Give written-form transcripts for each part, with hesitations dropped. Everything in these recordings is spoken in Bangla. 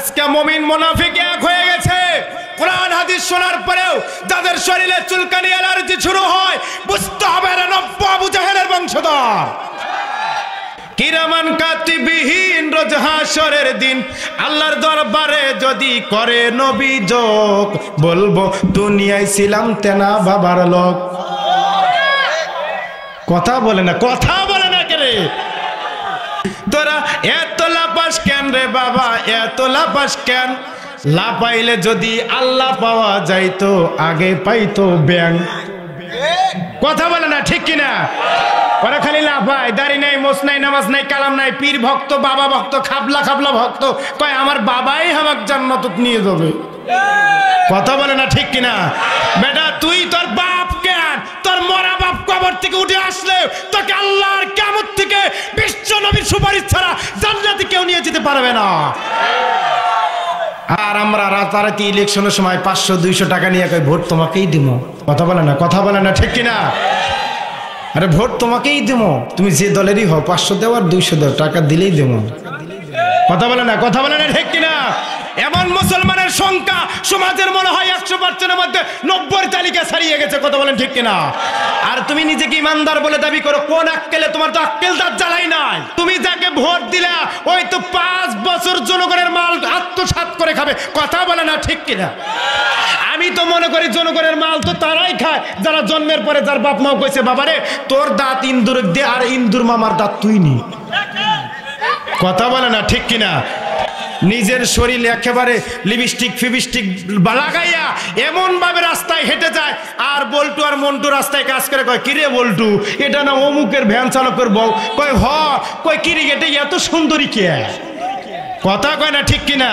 আজকে মুমিন মুনাফিক এক হয়ে গেছে। কোরআন হাদিস শোনার পরেও যাদের শরীরে চুলকানি অ্যালার্জি শুরু হয়, বুঝতে হবে এরা নব্য আবু জাহেলের বংশধর। কিরামান কাতিবিহীন রোজ হাসরের দিন আল্লাহর দরবারে যদি করে নবী যোগ, বলবো দুনিয়ায় ছিলাম তেনা বাবার লোক। কথা বলে না, কথা বলে না কে রে? তোরা এত লাপাস কেন রে বাবা, এত লাপাস কেন? লাপাইলে যদি আল্লাহ পাওয়া যাইতো আগে পাইতো ব্যাং। কথা বলে না, ঠিক কিনা? ওরা খালি লাফায়, দাড়ি নাই, মোছ নাই, নামাজ নাই, কালাম নাই, পীর ভক্ত, বাবা ভক্ত, খাবলা খাবলা ভক্ত, কয় আমার বাবাই আমাক জান্নাত নিয়ে যাবে। কথা বলে না, ঠিক কিনা? বেটা তুই তোর বাপ কেন, তোর মরা বাপ কবর থেকে উঠে আসলে তোকে আল্লাহর কিয়ামত থেকে বিশ্ব নবীর সুপারিশ ছাড়া জান্নাতে কেউ নিয়ে যেতে পারবে না। আর আমরা রাতারাতি ইলেকশনের সময় 500-200 টাকা নিয়ে কই ভোট তোমাকেই দিব। কথা বলে না, কথা বলে না, ঠিক কিনা? আরে ভোট তোমাকেই দেবো, তুমি যে দলেরই হও, 500 দেও আর 200 দেও, টাকা দিলেই দেবো। কথা বলে না, কথা বলে না, ঠিক কিনা? এমন মুসলমানের সংখ্যা সমাজের মনে হয় 100%-এর মধ্যে 90 তালিকা ছাড়িয়ে গেছে। কথা বলেন ঠিক কিনা? আর তুমি নিজেকে ইমানদার বলে দাবি করো, কোন আক্কেলে? তোমার তো আক্কেল দাঁত জ্বালাই নাই। তুমি যাকে ভোট দিলা ওই তো 5 বছর জনগণের মাল আত্মসাৎ করে খাবে। কথা বলে না, ঠিক কিনা? আমি তো মনে করি জনগণের মাল তো তারাই খায় যারা জন্মের পরে যার বাপ মাও কইছে বাবারে তোর দাঁত ইন্দুর দে আর ইন্দুর মামার দাঁত তুই নি। কথা বলে না, ঠিক কিনা? নিজের শরীর একেবারে লিপস্টিক ফিবিস্টিক লাগাইয়া এমন ভাবে রাস্তায় হেঁটে যায়, আর বল্টু আর মন্টু রাস্তায় কাজ করে, কয় কিরে বল্টু এটা না অমুকের ভ্যান চালকের বউ। কয় হ, কয় কিরে এটা এত সুন্দরী কে? কথা কয় না, ঠিক কিনা?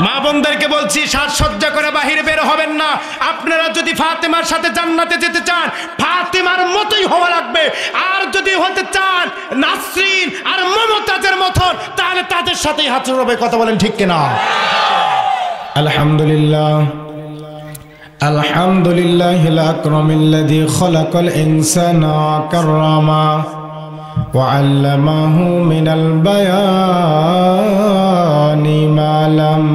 মা বোনদেরকে বলছি, সাজসজ্জা করে বাহিরে বের হবেন না। আপনারা যদি ফাতেমার সাথে জান্নাতে যেতে চান, ফাতেমার মতোই হওয়া লাগবে। আর যদি হতে চান নাসরিন আর মমতাজের মতন, তাহলে তাদের সাথেই হাত হবে। কথা বলেন ঠিক কিনা? আলহামদুলিল্লাহ, আলহামদুলিল্লাহিল আকরামিল্লাযী খালাকাল ইনসানা কাররামা وعلمه من البيان ما لم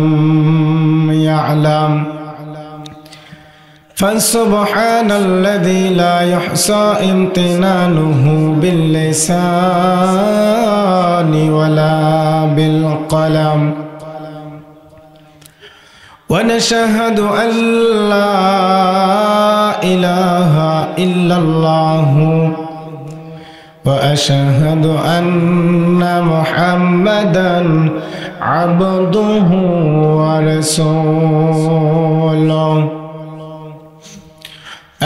يعلم فسبحان الذي لا يحصى امتنانه باللسان ولا بالقلم ونشهد أن لا إله إلا الله وأشهد أن محمدًا عبده ورسوله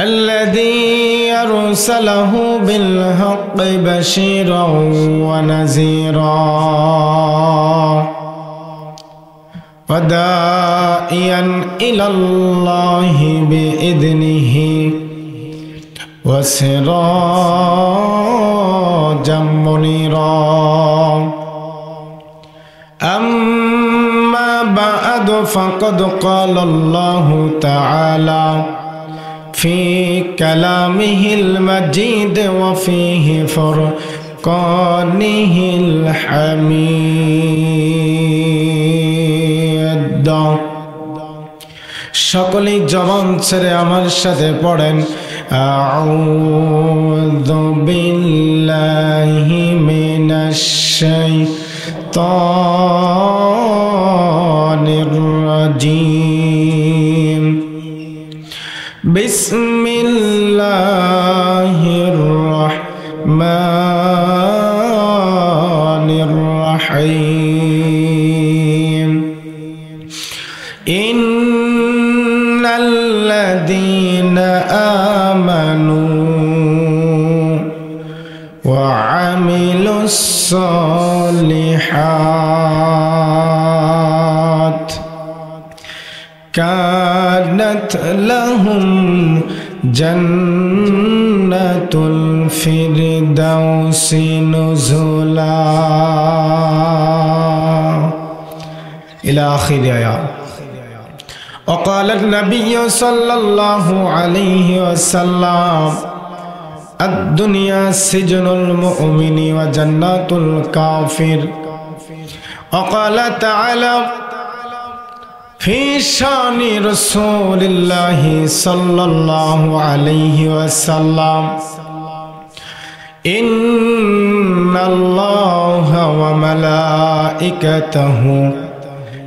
الذي أرسله بالحق بشيرا ونذيرا وداعيا إلى الله بإذنه وسراجا منيرا أما بعد فقد قال الله تعالى في كلامه المجيد وفيه فرقانه الحميد সকলে জবান ছেড়ে আমার সাথে পড়েন আউযু বিল্লাহি মিনাশ শাইতানির রাজিম বিসমিল্লাহির রাহমানির রাহিম ইন্নাল্লাযীনা আমানু ওয়া আমিলুস সালিহাত কানাত লাহুম জান্নাতুল ফিরদাউসি নুজুলা ইলা আখিরি আয়াত। وقال النبي صلى الله عليه وسلم الدنيا سجن المؤمن وجنات الكافر وقال تعالى في شان رسول الله صلى الله عليه وسلم إن الله وملائكته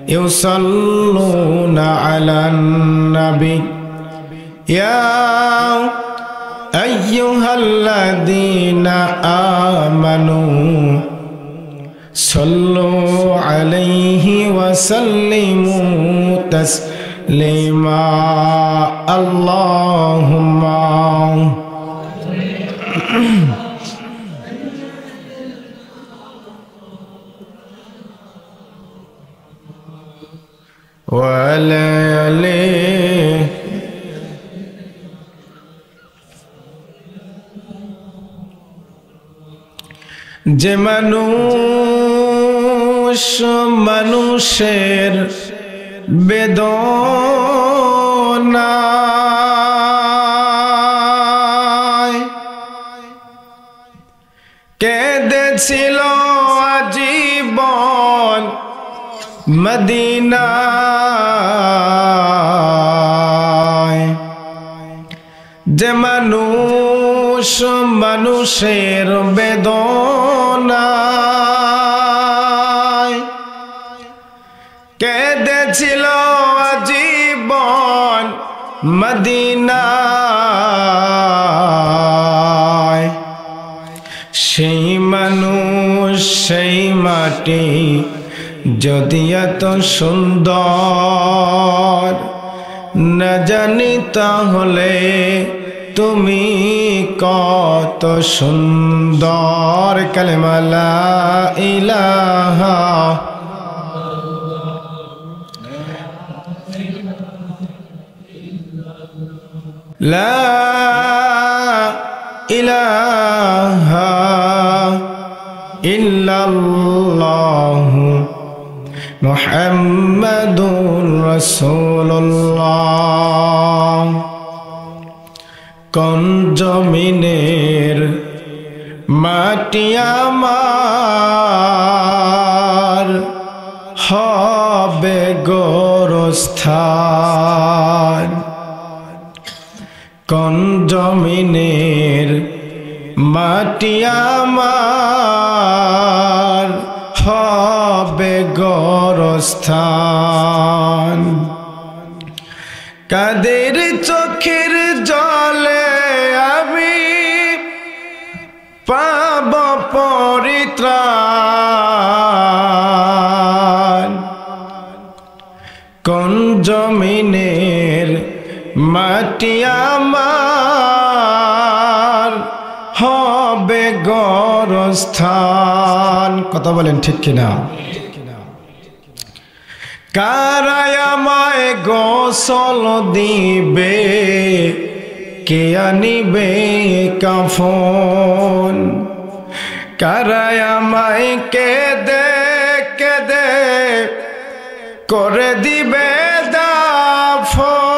يصلون على النبي يا أيها الذين آمنوا صلوا عليه وسلموا تسليما اللهم وعلى آله যে মানুষ মানুষের বেদনায় কেঁদেছিল আজীবন মদিনায় যে মানুষ মানুষের বেদনায় কেঁদেছিল আজীবন মদিনায় সেই মানুষ সেই মাটি যদি এত সুন্দর না জানি তাহলে তুমি কত সুন্দর কালেমা লা ইলাহা লা ইলাহা ইল্লাল্লাহু মুহাম্মাদুর রাসূলুল্লাহ কোন জমিনের মাটি আমার হবে গোরস্থান কোন জমিনের মাটি আমার হবে গোরস্থান কাদের চোখের জলে আমি পাব পরিত্রাণ কোন জমিনের মাটি আমার হবে গোরস্থান কথা বলেন ঠিক কিনা কারায় আমায় গোসল দিবে কে আনিবে কাফন কারায় আমায় কেঁদে কেঁদে করে দিবে দাফন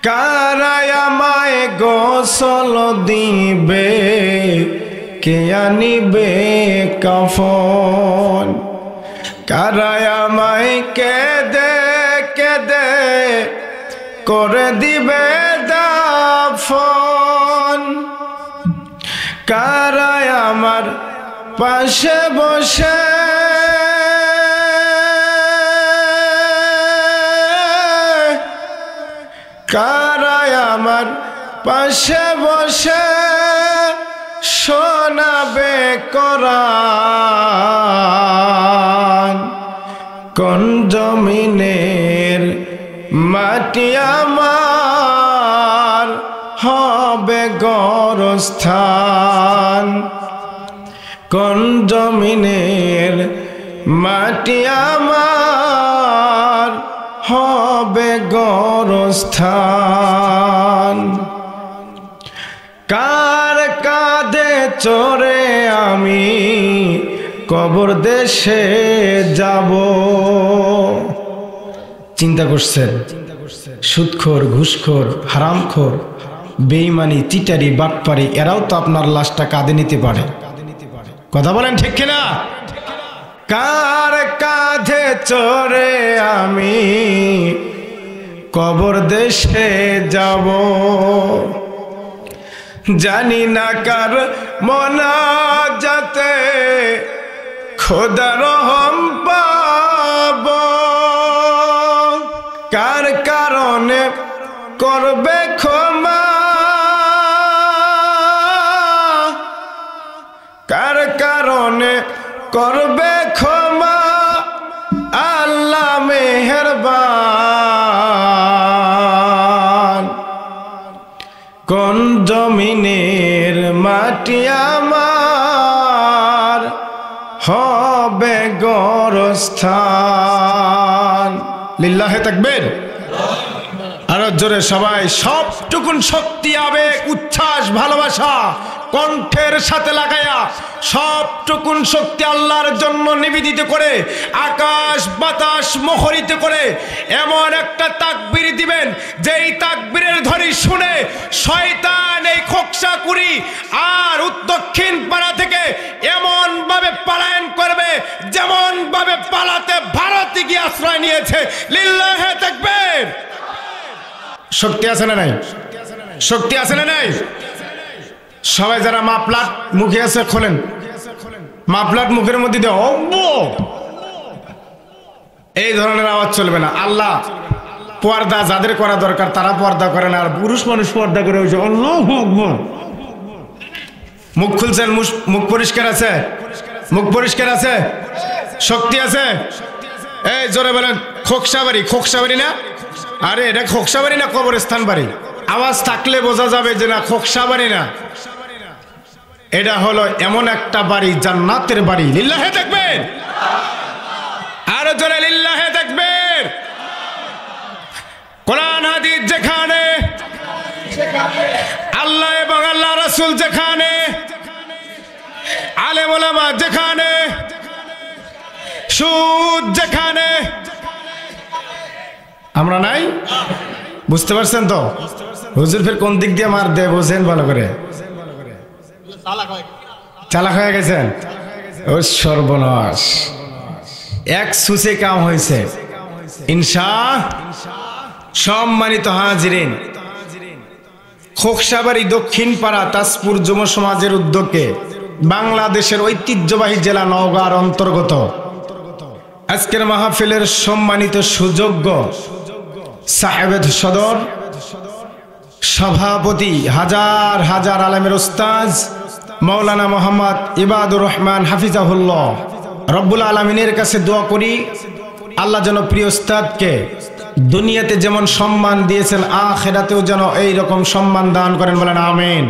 কারায় আমায় গোসল দিবে কে আনিবে কাফন কারায় আমায় কেঁদে কেঁদে করে দিবে দাফন কারায় আমার পাশে বসে কারায় আমার পাশে বসে শোনাবে কোরআন কোন জমিনের মাটি আমার হবে গোরস্থান কোন জমিনের মাটি আমার হবে গোরস্থান কার কাঁধে চড়ে আমি কবর দেশে যাব চিন্তা করছেন সুদখোর ঘুষখোর হারামখোর বেঈমানি চিটারি বাটপারি এরাও তো আপনার লাশটা কাঁধে নিতে পারে কথা বলেন ঠিক কিনা? কার কাঁধে চড়ে আমি কবর দেশে যাব, জানি না কার মোনাজাতে খোদা রহম পাব, কার কারণে করবে ক্ষমা, কার কারণে করবে ক্ষমা আল্লাহ মেহেরবান। কোন জমিনের মাটি আমার হবে গোরস্থান। লিল্লাহে তাকবীর। আরো জোরে সবাই সবটুকুন শক্তি, আবেগ, উচ্ছ্বাস, ভালোবাসা কণ্ঠের সাথে লাগায়া সবটুকুন শক্তি আল্লাহর জন্য নিবেদিত করে আকাশ বাতাস মুখরিত করে এমন একটা তাকবীর দিবেন যেই তাকবীরের ধ্বনি শুনে শয়তান এই খোকসাকুড়ি আর দক্ষিণ পাড়া থেকে এমন ভাবে পলায়ন করবে যেমন ভাবে পালাতে ভারতে গিয়ে আশ্রয় নিয়েছে। লিল্লাহে তাকবীর। শক্তি আছে না নাই? শক্তি আছে না নাই? সবাই যারা মাপলাট মুখে আছে খোলেন, মাপলাট মুখের মধ্যে দিয়ে এই ধরনের আওয়াজ চলবে না। আল্লাহ পর্দা যাদের করা দরকার তারা পর্দা করে না, আর পুরুষ মানুষ পর্দা করে হয়েছে আল্লাহু আকবার। মুখ খুলছেন, মুখ পরিষ্কার আছে? মুখ পরিষ্কার আছে? শক্তি আছে? এই জোরে বলেন খোকসাবাড়ি। খোকসাবাড়ি না? আরে এটা খোকসাবাড়ি না কবরস্থান বাড়ি? আওয়াজ থাকলে বোঝা যাবে যে না খোকসাবাড়ি না, এটা হলো এমন একটা বাড়ি জান্নাতের বাড়ি। লিল্লাহে তাকবীর। আরো জোরে লিল্লাহে তাকবীর। কোরআন হাদিস যেখানে, আল্লাহ এবং আল্লাহ রাসূল যেখানে, আলেম ওলামা যেখানে, সুদ যেখানে, আমরা নাই। বুঝতে পারছেন তো? হুজুর ফের কোন দিক দিয়ে মার দেয় বোঝেন ভালো করে? চালাক হয়ে গেছেন? ও সর্বনাশ, এক সুসে কাম হয়েছে। সম্মানিত হাজিরিন, খোকসাবাড়ি দক্ষিণ পাড়া তাজপুর যুব সমাজের উদ্যোগে বাংলাদেশের ঐতিহ্যবাহী জেলা নওগাঁর অন্তর্গত আজকের মাহফিলের সম্মানিত সুযোগ্য সাহেব সদর সভাপতি, হাজার হাজার আলেমের উস্তাজ মাওলানা মোহাম্মদ ইবাদুর রহমান হাফিজাহুল্লাহ, রব্বুল আলমিনের কাছে দোয়া করি আল্লাহ যেন প্রিয় উস্তাদকে দুনিয়াতে যেমন সম্মান দিয়েছেন আখিরাতেও যেন এই রকম সম্মান দান করেন, বলেন আমিন।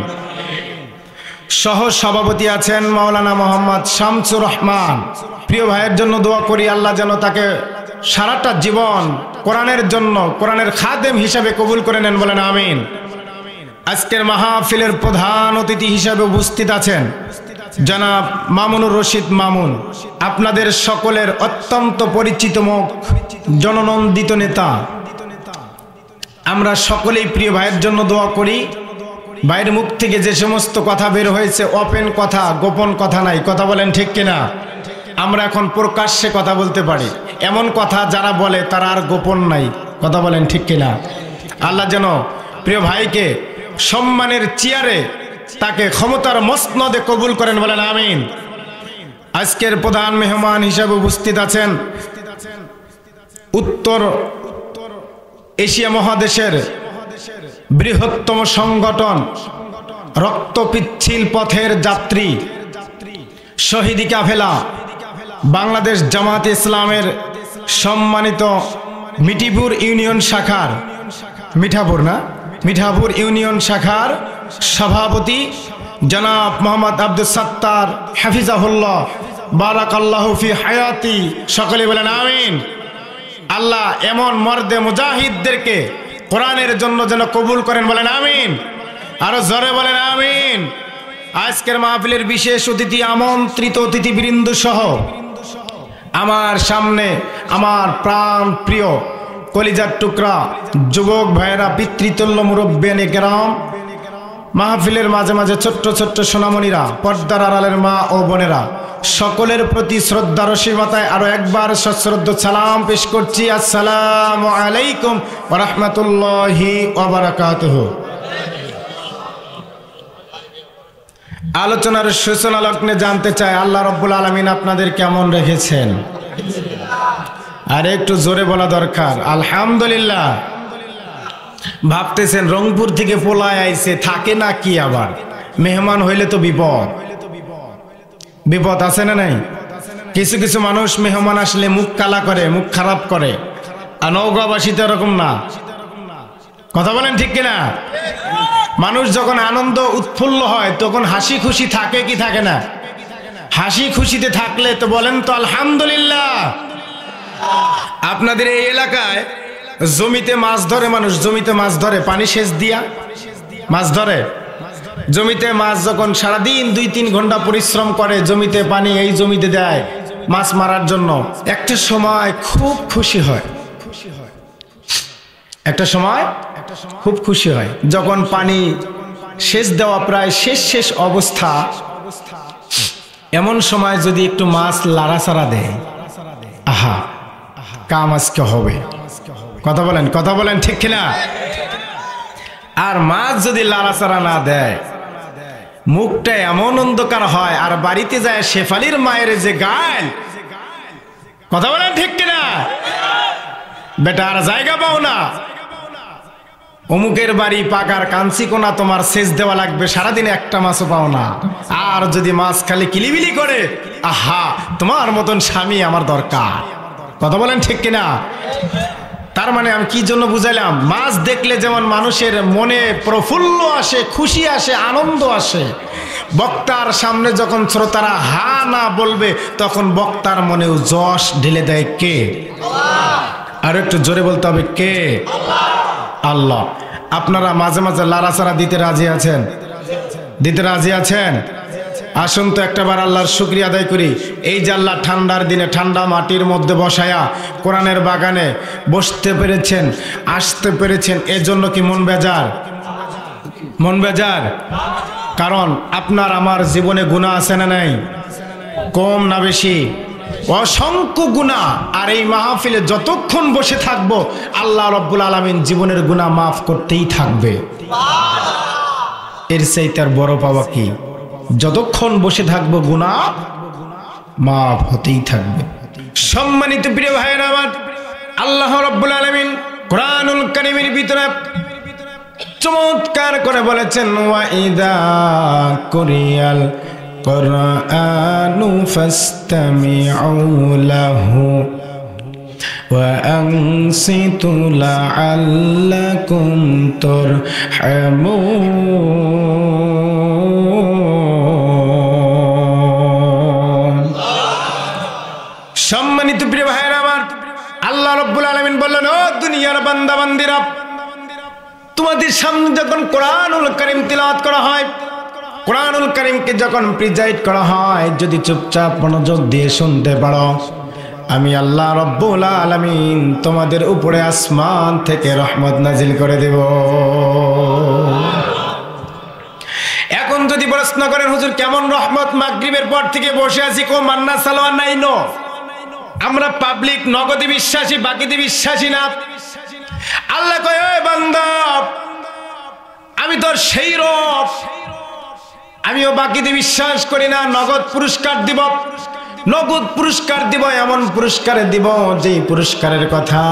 সহ সভাপতি আছেন মাওলানা মোহাম্মদ শামসুর রহমান, প্রিয় ভাইয়ের জন্য দোয়া করি আল্লাহ যেন তাকে সারাটা জীবন কোরআনের জন্য কোরআনের খাদেম হিসাবে কবুল করে নেন, বলেন আমিন। আজকের মাহফিলের প্রধান অতিথি হিসাবে উপস্থিত আছেন জনাব মামুনুর রশিদ মামুন, আপনাদের সকলের অত্যন্ত পরিচিত মুখ, জননন্দিত নেতা। আমরা সকলেই প্রিয় ভাইয়ের জন্য দোয়া করি, ভাইয়ের মুখ থেকে যে সমস্ত কথা বের হয়েছে ওপেন কথা, গোপন কথা নাই, কথা বলেন ঠিক কিনা? আমরা এখন প্রকাশ্যে কথা বলতে পারি, এমন কথা যারা বলে তারা আর গোপন নাই, কথা বলেন ঠিক কিনা? আল্লাহ যেন প্রিয় ভাইকে সম্মানের চেয়ারে তাকে ক্ষমতার মসনদে কবুল করেন, বলেন আমিন। আজকের প্রধান মেহমান হিসেবে উপস্থিত আছেন উত্তর এশিয়া মহাদেশের বৃহত্তম সংগঠন রক্তপিচ্ছিল পথের যাত্রী শহীদি কাফেলা বাংলাদেশ জামাত ইসলামের সম্মানিত মিঠাপুর ইউনিয়ন শাখার, মিঠাপুর ইউনিয়ন শাখার সভাপতি জনাব মোহাম্মদ আব্দুল সত্তার হাফিজাহুল্লাহ, বারাকাল্লাহু ফি হায়াতি, সকলে বলেন আমিন। আল্লাহ এমন মর্দে মুজাহিদদেরকে কোরআনের জন্য যেন কবুল করেন, বলেন আমিন। আরো জোরে বলেন আমিন। আজকের মাহফিলের বিশেষ অতিথি, আমন্ত্রিত অতিথিবৃন্দ সহ আমার সামনে আমার প্রাণ প্রিয় কলিজার টুকরা যুবক ভাইয়েরা, পিতৃতুল্য মুরব্বিয়ানে কেরাম, মাহফিলের মাঝে মাঝে ছোট্ট ছোট্ট সোনামণিরা, পর্দার আড়ালের মা ও বোনেরা, সকলের প্রতি শ্রদ্ধার সীমাতায় আরো একবার সশ্রদ্ধ সালাম পেশ করছি। আসসালামু আলাইকুম ওয়া রাহমাতুল্লাহি ওয়া বারাকাতুহু। আলোচনার সূচনা লগ্নে জানতে চাই, আল্লাহ রাব্বুল আলামিন আপনাদের কেমন রেখেছেন? আর একটু জোরে বলা দরকার, আলহামদুলিল্লাহ। ভাবতেছেন রংপুর থেকে পোলায় আইছে, থাকে না কি? আবার মেহমান হইলে তো বিপদ, বিপদ আছে না নাই? কিছু কিছু মানুষ মেহমান আসলে মুখ কালা করে, মুখ খারাপ করে। আর নওগাঁবাসী তো এরকম না, কথা বলেন ঠিক কিনা? মানুষ যখন আনন্দ উৎফুল্ল হয় তখন হাসি খুশি থাকে কি থাকে না? হাসি খুশিতে থাকলে তো বলেন তো আলহামদুলিল্লাহ। আপনাদের এই এলাকায় জমিতে মাছ ধরে মানুষ, জমিতে মাছ ধরে পানি সেচ দিয়া মাছ ধরে। জমিতে মাছ যখন সারাদিন 2-3 ঘন্টা পরিশ্রম করে জমিতে পানি এই জমিতে দেয় মাছ মারার জন্য, একটা সময় খুব খুশি হয়, একটা সময় খুব খুশি হয় যখন পানি সেচ দেওয়া প্রায় শেষ অবস্থা। এমন সময় যদি একটু মাছ লাড়াচাড়া দেয়, আহা কাম আজকে হবে। কথা বলেন ঠিক কিনা? আর মাছ যদি লাড়াচাড়া না দেয় মুখটা এমন অন্ধকার হয়, আর বাড়িতে যায় শেফালির মায়ের যে গাল, কথা বলেন ঠিক কিনা? বেটা আর জায়গা পাও না, অমুকের বাড়ি পাকার কাঞ্চি কোনা, তোমার সেচ দেওয়া লাগবে, সারাদিন একটা মাছও পাও না। আর যদি মাছ খালি কিলিবিলি করে, আহা তোমার মতন স্বামী আমার দরকার। কথা বলেন ঠিক কিনা? তার মানে আমি কি জন্য বুঝাইলাম? মাছ দেখলে যেমন মানুষের মনে প্রফুল্ল আসে, খুশি আসে, আনন্দ আসে, বক্তার সামনে যখন শ্রোতারা হা না বলবে তখন বক্তার মনেও যশ ঢেলে দেয় কে? আর একটু জোরে বলতে হবে কে? আল্লাহ। আপনারা মাঝে মাঝে লাড়াচাড়া দিতে রাজি আছেন? দিতে রাজি আছেন? আসুন তো একটাবার আল্লাহর শুকরিয়া আদায় করি। এই যে আল্লাহ ঠান্ডার দিনে ঠান্ডা মাটির মধ্যে বসায়া কোরআনের বাগানে বসতে পেরেছেন, আসতে পেরেছেন, এজন্য কি মন বেজার? মন বেজার? কারণ আপনার আমার জীবনে গুনাহ আছে না নাই? কম না বেশি? অসংখ্য গুনাহ। আর এই মাহফিলে যতক্ষণ বসে থাকবো আল্লাহ রাব্বুল আলামিন জীবনের গুনাহ মাফ করতেই থাকবে। এর চাইতে আর বড় পাওয়া কি? যতক্ষণ বসে থাকবো গুনাহ মাফ হতেই থাকবে। সম্মানিত প্রিয় ভাইয়েরা আমার, আল্লাহ রাব্বুল আলামিন কোরআনুল কারীমের ভিতরে চমৎকার করে বলেছেন, ওয়া ইযা কুরিয়াল কুরআনু ফাসতামিউ লাহু ওয়া আনসিতু লাআল্লাকুম তুরহামুন। সম্মানিত প্রিয় ভাইয়েরা আমার, আল্লাহ রাব্বুল আলামিন বললেন, ও দুনিয়ার বান্দা বান্দিরা, তোমাদের সামনে যখন কোরআনুল কারীম তিলাওয়াত করা হয়, কোরআনুল কারীমকে যখন প্রিজাইড করা হয়, যদি চুপচাপ মনোযোগ দিয়ে শুনতে পারো, আমি আল্লাহ রাব্বুল আলামিন তোমাদের উপরে আসমান থেকে রহমত নাজিল করে দেব। এখন যদি প্রশ্ন করেন, হুজুর কেমন রহমত? মাগরিবের পর থেকে বসে আছি, কো মান্না সালোয়ার নাই, নো। আমরা পাবলিক নগদে বিশ্বাসী, বাকিতে বিশ্বাসী না। আল্লাহ কয়, ওই বান্দা, আমি তোর সেই রব, আমিও বাকিতে বিশ্বাস করি না। নগদ পুরস্কার দিব, নগদ পুরস্কার দিব, এমন পুরস্কার দিব যেই পুরস্কারের কথা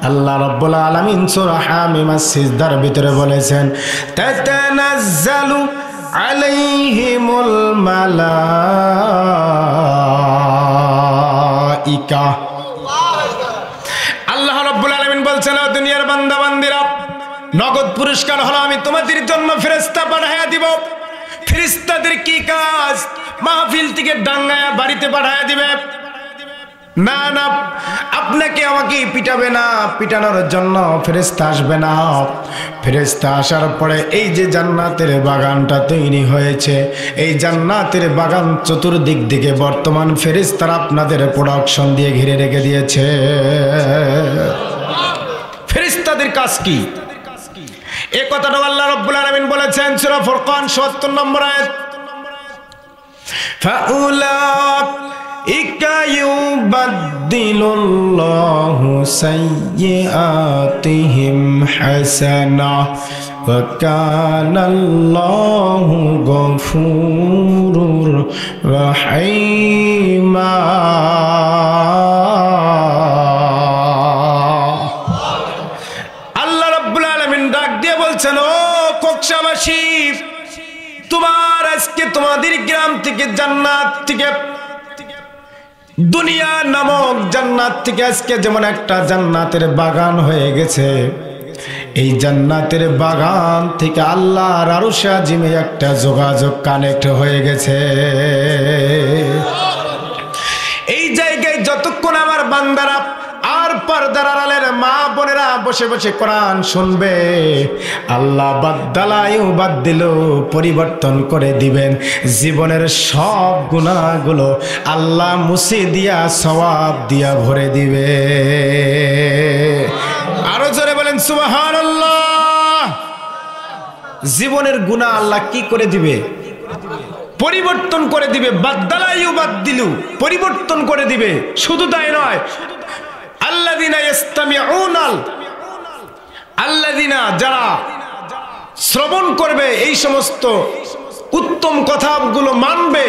আল্লাহ রাব্বুল আলামিন সূরা হামিম সিজদার ভিতরে বলেছেন, তাতানাজ্জালু আলাইহিমুল মালাইকা। আল্লাহ রাব্বুল আলামিন বলছেন, ও দুনিয়ার বান্দা বান্দিরা, নগদ পুরস্কার হলো আমি তোমাদের জন্য ফেরেশতা পাঠায়া দিব। ফেরেশতাদের কি কাজ? মাহফিল থেকে ডাঙ্গায়া বাড়িতে পাঠায়া দিবে। না না, আপনাকে আমাকে পিটাবে না, পিটানোর জন্য ফেরেশতা আসবে না। ফেরেশতা আসার পরে এই যে জান্নাতের বাগানটা তৈরি হয়েছে, এই জান্নাতের বাগান চতুর্দিক দিকে বর্তমান ফেরেশতারা আপনাদের প্রোডাকশন দিয়ে ঘিরে রেখে দিয়েছে। ফেরেশতাদের কাজ কি? এই কথাটা আল্লাহ রাব্বুল আলামিন বলেছেন সূরা ফুরকান ৭৭ নম্বর আয়াত, ফাউলাইকা ইউবাদদিলুল্লাহু সাইয়্যাতিহিম হাসানাহ ওয়া কানাল্লাহু গফুরুর রাহিমা। আল্লাহ রাব্বুল আলামিন ডাক দিয়ে বলছেন, ও কক্সবাসী, তোমার আজকে তোমাদের গ্রাম থেকে জান্নাত থেকে, দুনিয়া নামক জান্নাত থেকে আজকে যেমন একটা জান্নাতের বাগান হয়ে গেছে, এই জান্নাতের বাগান থেকে আল্লাহর আরশে আজিমে একটা যোগাযোগ কানেক্ট হয়ে গেছে। এই জায়গায় যতক্ষণ আমার বান্দারা আর পর্দার আড়ালের মা বোনেরা বসে বসে কোরআন শুনবে, আল্লাহ বাদ্দিল পরিবর্তন করে দিবেন জীবনের সব গুনাহগুলো, আল্লাহ মুছে দিয়া সওয়াব দিয়া ভরে দিবে। আরো জোরে বলেন সুবহানাল্লাহ। জীবনের গুনাহ আল্লাহ কি করে দিবে? পরিবর্তন করে দিবে। বাদ্দিলু পরিবর্তন করে দিবে। শুধু তাই নয়, আল্লাযিনা যারা শ্রবণ করবে, এই সমস্ত উত্তম কথাগুলো মানবে,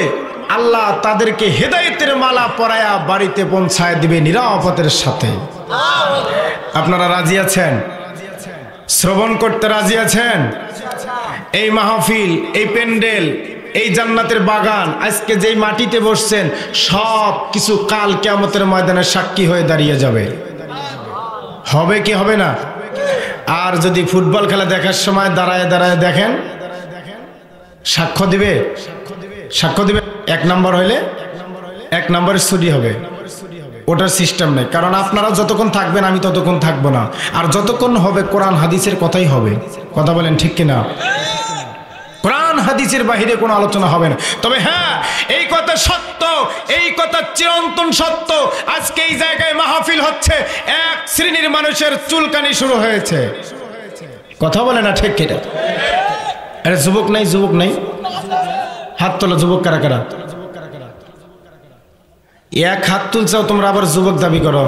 আল্লাহ তাদেরকে হেদায়েতের মালা পরায়া বাড়িতে পৌঁছায় দিবে নিরাপদের সাথে। আপনারা রাজি আছেন? শ্রবণ করতে রাজি আছেন? এই মাহফিল, এই প্যান্ডেল, এই জান্নাতের বাগান, আজকে যেই মাটিতে বসছেন, সব কিছু কাল কিয়ামতের ময়দানে সাক্ষী হয়ে দাঁড়িয়ে যাবে। হবে কি হবে না? আর যদি ফুটবল খেলা দেখার সময় দাঁড়ায় দাঁড়ায় দেখেন, সাক্ষ্য দিবে? সাক্ষ্য দিবে। 1 নম্বর হইলে 1 নম্বরের ছুটি হবে, ওটার সিস্টেম নেই। কারণ আপনারা যতক্ষণ থাকবেন আমি ততক্ষণ থাকবো না, আর যতক্ষণ হবে কোরআন হাদিসের কথাই হবে। কথা বলেন ঠিক কিনা? কোরআন হাদিসের বাহিরে কোনো আলোচনা হবে না। তবে হ্যাঁ, এই কথা সত্য, এই কথা চিরন্তন সত্য, আজকে এই জায়গায় মাহফিল হচ্ছে, এক শ্রেণীর মানুষের চুলকানি শুরু হয়েছে। কথা বলে না ঠিক কিনা? আরে যুবক নাই, যুবক নাই, হাত তোলো। যুবক কারা কারা? 1 হাত তুলছাও তোমরা, আবার যুবক দাবি করো।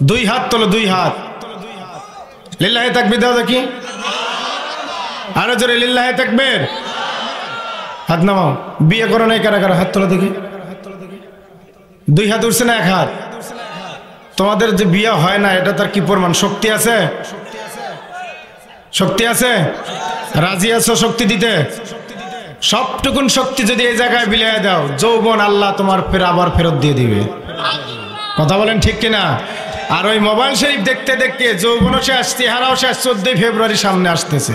2 হাত তোলো, 2 হাত। লিল্লাহি তাকবীর দাও দেখি। আরো জোরে লিল্লাহি তাকবীর। হাত নামাও। বিয়ে করো নাই কারা কারা? হাত তোলো দেখি। 2 হাত উঠছে না 1 হাত? তোমাদের যে বিয়ে হয় না, এটা তার কি প্রমাণ? শক্তি আছে? শক্তি আছে? রাজি আছো শক্তি দিতে? সবটুকুন শক্তি যদি এই জায়গায় বিলিয়ে দাও, যৌবন আল্লাহ তোমার আবার ফেরত দিয়ে দিবে। কথা বলেন ঠিক কিনা? আর ওই মোবাইল শরীফ দেখতে দেখতে যৌবনও শেষ, চেহারাও শেষ। 14 ফেব্রুয়ারি সামনে আসতেছে।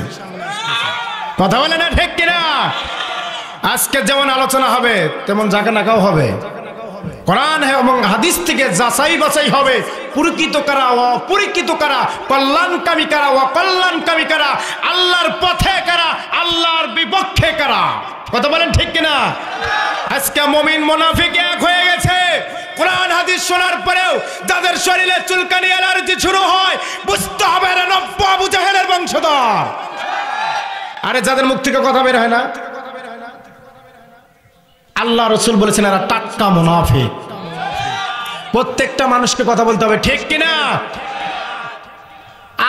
কথা বলে না ঠিক কিনা? আজকে যেমন আলোচনা হবে, তেমন জায়গা নাকাও হবে। কোরআন এবং হাদিস থেকে যাচাই বাছাই হবে, পরিচিত কারা, অপরিচিত কারা, কল্যাণকামী কারা, অকল্যাণকামী কারা, আল্লাহর পথে কারা, আল্লাহর বিপক্ষে কারা। কথা বলেন ঠিক কিনা? আজকে মুমিন মুনাফিক এক হয়ে গেছে। কোরআন হাদিস শোনার পরেও যাদের শরীরে চুলকানি, অ্যালার্জি শুরু হয়, বুঝতে হবে এরা নব্য আবু জাহেলের বংশধর। আরে যাদের মুখ থেকে কথা বের হয় না, আল্লাহ রাসূল বলেছেন এরা টাটকা মুনাফিক। প্রত্যেকটা মানুষকে কথা বলতে হবে, ঠিক কিনা?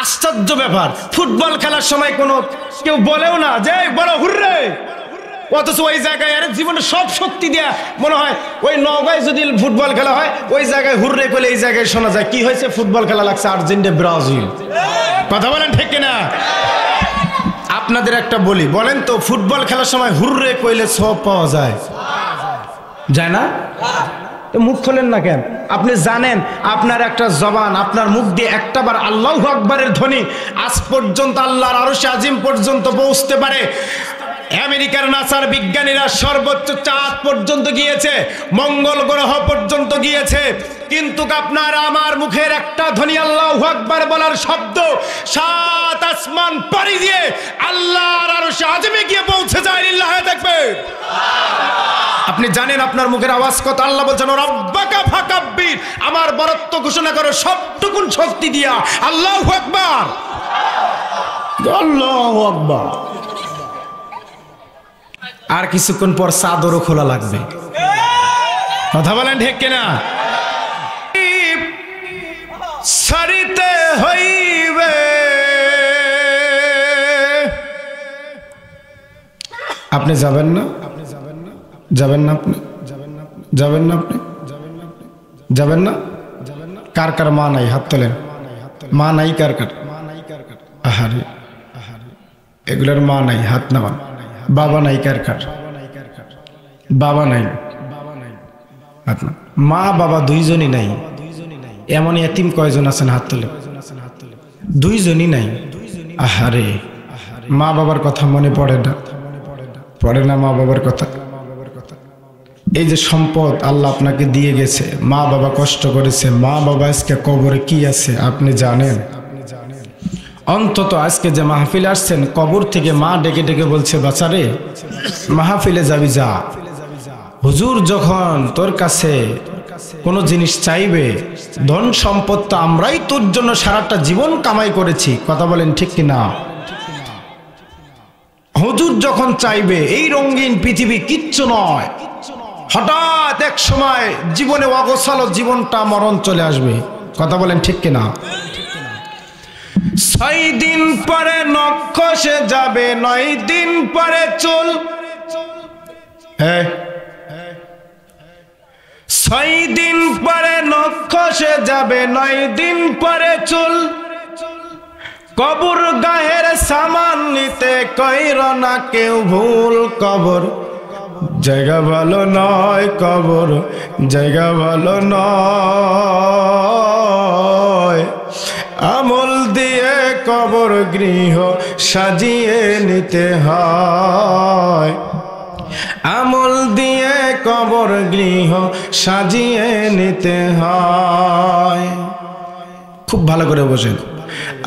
আশ্চর্য ব্যাপার, ফুটবল খেলার সময় কোনো কেউ বলেও না যে বলো হুররে, অথচ ওই জায়গায় আরে জীবনে সব শক্তি দেয়া মনে হয়। ওই নওগাঁয় যদি ফুটবল খেলা হয়, ওই জায়গায় হুররে করলে এই জায়গায় শোনা যায় কি হয়েছে, ফুটবল খেলা লাগছে আর্জেন্টিনা ব্রাজিল। কথা বলেন ঠিক কিনা? আপনাদের একটা বলি, বলেন তো ফুটবল খেলার সময় হুররে কইলে সব পাওয়া যায়? যায় না? মুখ খোলেন না কেন? আপনি জানেন আপনার একটা জবান, আপনার মুখ দিয়ে একটাবার আল্লাহু আকবারের ধ্বনি আজ পর্যন্ত আল্লাহর আরশে আজিম পর্যন্ত পৌঁছতে পারে। আমেরিকার নাসার বিজ্ঞানীরা সর্বোচ্চ চাঁদ পর্যন্ত গিয়েছে, মঙ্গল গ্রহ পর্যন্ত গিয়েছে, কিন্তু আপনার আমার মুখের একটা ধ্বনি আল্লাহু আকবার বলার শব্দ 7 আসমান পাড়ি দিয়ে আল্লাহর আরশে আজিমে গিয়ে পৌঁছে যায়। লিল্লাহি তাকবীর। আপনি জানেন আপনার মুখের আওয়াজ কত? আল্লাহ বলছেন রব্বাকা ফাকাব্বির, আমার বরত্ব ঘোষণা করো সবটুকুন শক্তি দিয়া আল্লাহু আকবার। আল্লাহু আকবার। আর কিছুক্ষণ পর চাদরও খোলা লাগবে। কথা বলেন ঠিক কিনা? সারিতে হইবে আপনি যাবেন না? যাবেন না আপনি? যাবেন না আপনি? যাবেন না? কার কার মা নাই হাত তোলেন। মা নাই কার কার? আহারে এগুলোর মা নাই হাত নামান। বাবা নাই কার কার? বাবা নাই হাত না। মা বাবা দুইজনই নাই। এমন এতিম কয়জন আছেন হাত তোলে? দুইজনই নাই। আহারে মা বাবার কথা মনে পড়ে না? পড়ে না মা বাবার কথা? এই যে সম্পদ আল্লাহ আপনাকে দিয়ে গেছে, মা বাবা কষ্ট করেছে, মা বাবা আজকে কবরে কি আছে আপনি জানেন? অন্তত আজকে যে মাহফিলে আসছেন, কবর থেকে মা ডেকে ডেকে বলছে বাচ্চারে মাহফিলে যাবি যা। হুজুর যখন তোর কাছে কোনো জিনিস চাইবে, ধন সম্পদ তো আমরাই তোর জন্য সারাটা জীবন কামাই করেছি। কথা বলেন ঠিক কিনা? হুজুর যখন চাইবে এই রঙিন পৃথিবী কিচ্ছু নয়, হঠাৎ এক সময় জীবনে অগোছালো জীবনটা মরণ চলে আসবে। কথা বলেন ঠিক কিনা? 6 দিন পরে নখ খসে যাবে, 9 দিন পরে চুল। হ্যাঁ 6 দিন পরে নখ খসে যাবে, 9 দিন পরে চুল। কবর গাহের সামান নিতে কইর না কেউ ভুল। কবর জায়গা ভালো নয়, কবর জায়গা ভালো নয়। আমল দিয়ে কবর গৃহ সাজিয়ে নিতে হয়। আমল দিয়ে কবর গৃহ সাজিয়ে নিতে হয়। খুব ভালো করে বোঝেন।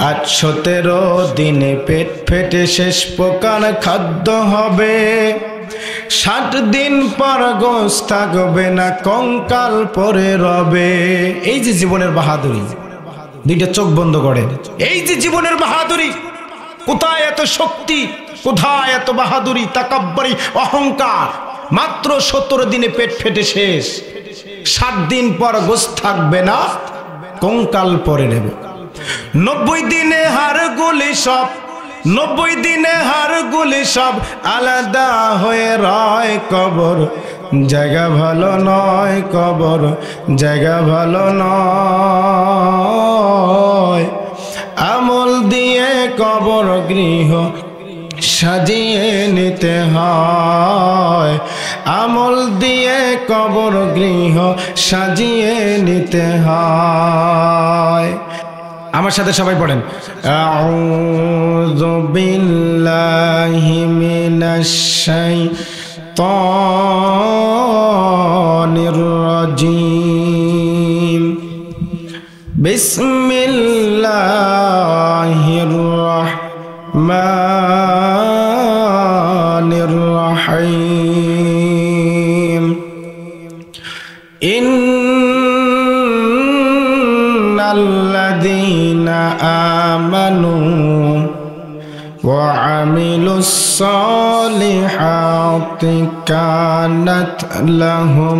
আজ 17 দিনে পেট ফেটে শেষ প্রকার খাদ্য হবে। 60 দিন পর গোশ থাকবে না, কঙ্কাল পরে রবে। এই যে জীবনের বাহাদুরি, দুইটা চোখ বন্ধ করেন। এই যে জীবনের বাহাদুরি, কোথায় এত শক্তি, কোথায় এত বাহাদুরি, তাকাব্বুরি, অহংকার। মাত্র 17 দিনে পেট ফেটে শেষ। 60 দিন পর গোশ থাকবে না, কঙ্কাল পরে নেবে। 90 দিনে হাড়গুলি সব, 90 দিনে হাড়গুলি সব আলাদা হয়ে রয়। কবর জায়গা ভালো নয়, কবর জায়গা ভালো নয়। আমল দিয়ে কবর গৃহ সাজিয়ে নিতে হয়। আমল দিয়ে কবর গৃহ সাজিয়ে নিতে হয়। আমার সাথে সবাই পড়েন, আউযু বিল্লাহি মিনাশ শাইতানির রাজিম। বিসমিল্লাহির রাহমানির রাহিম। ইন্নাল্লাযীনা আমানু ওয়া আমিলুস সালিহাতি কানাত লাহুম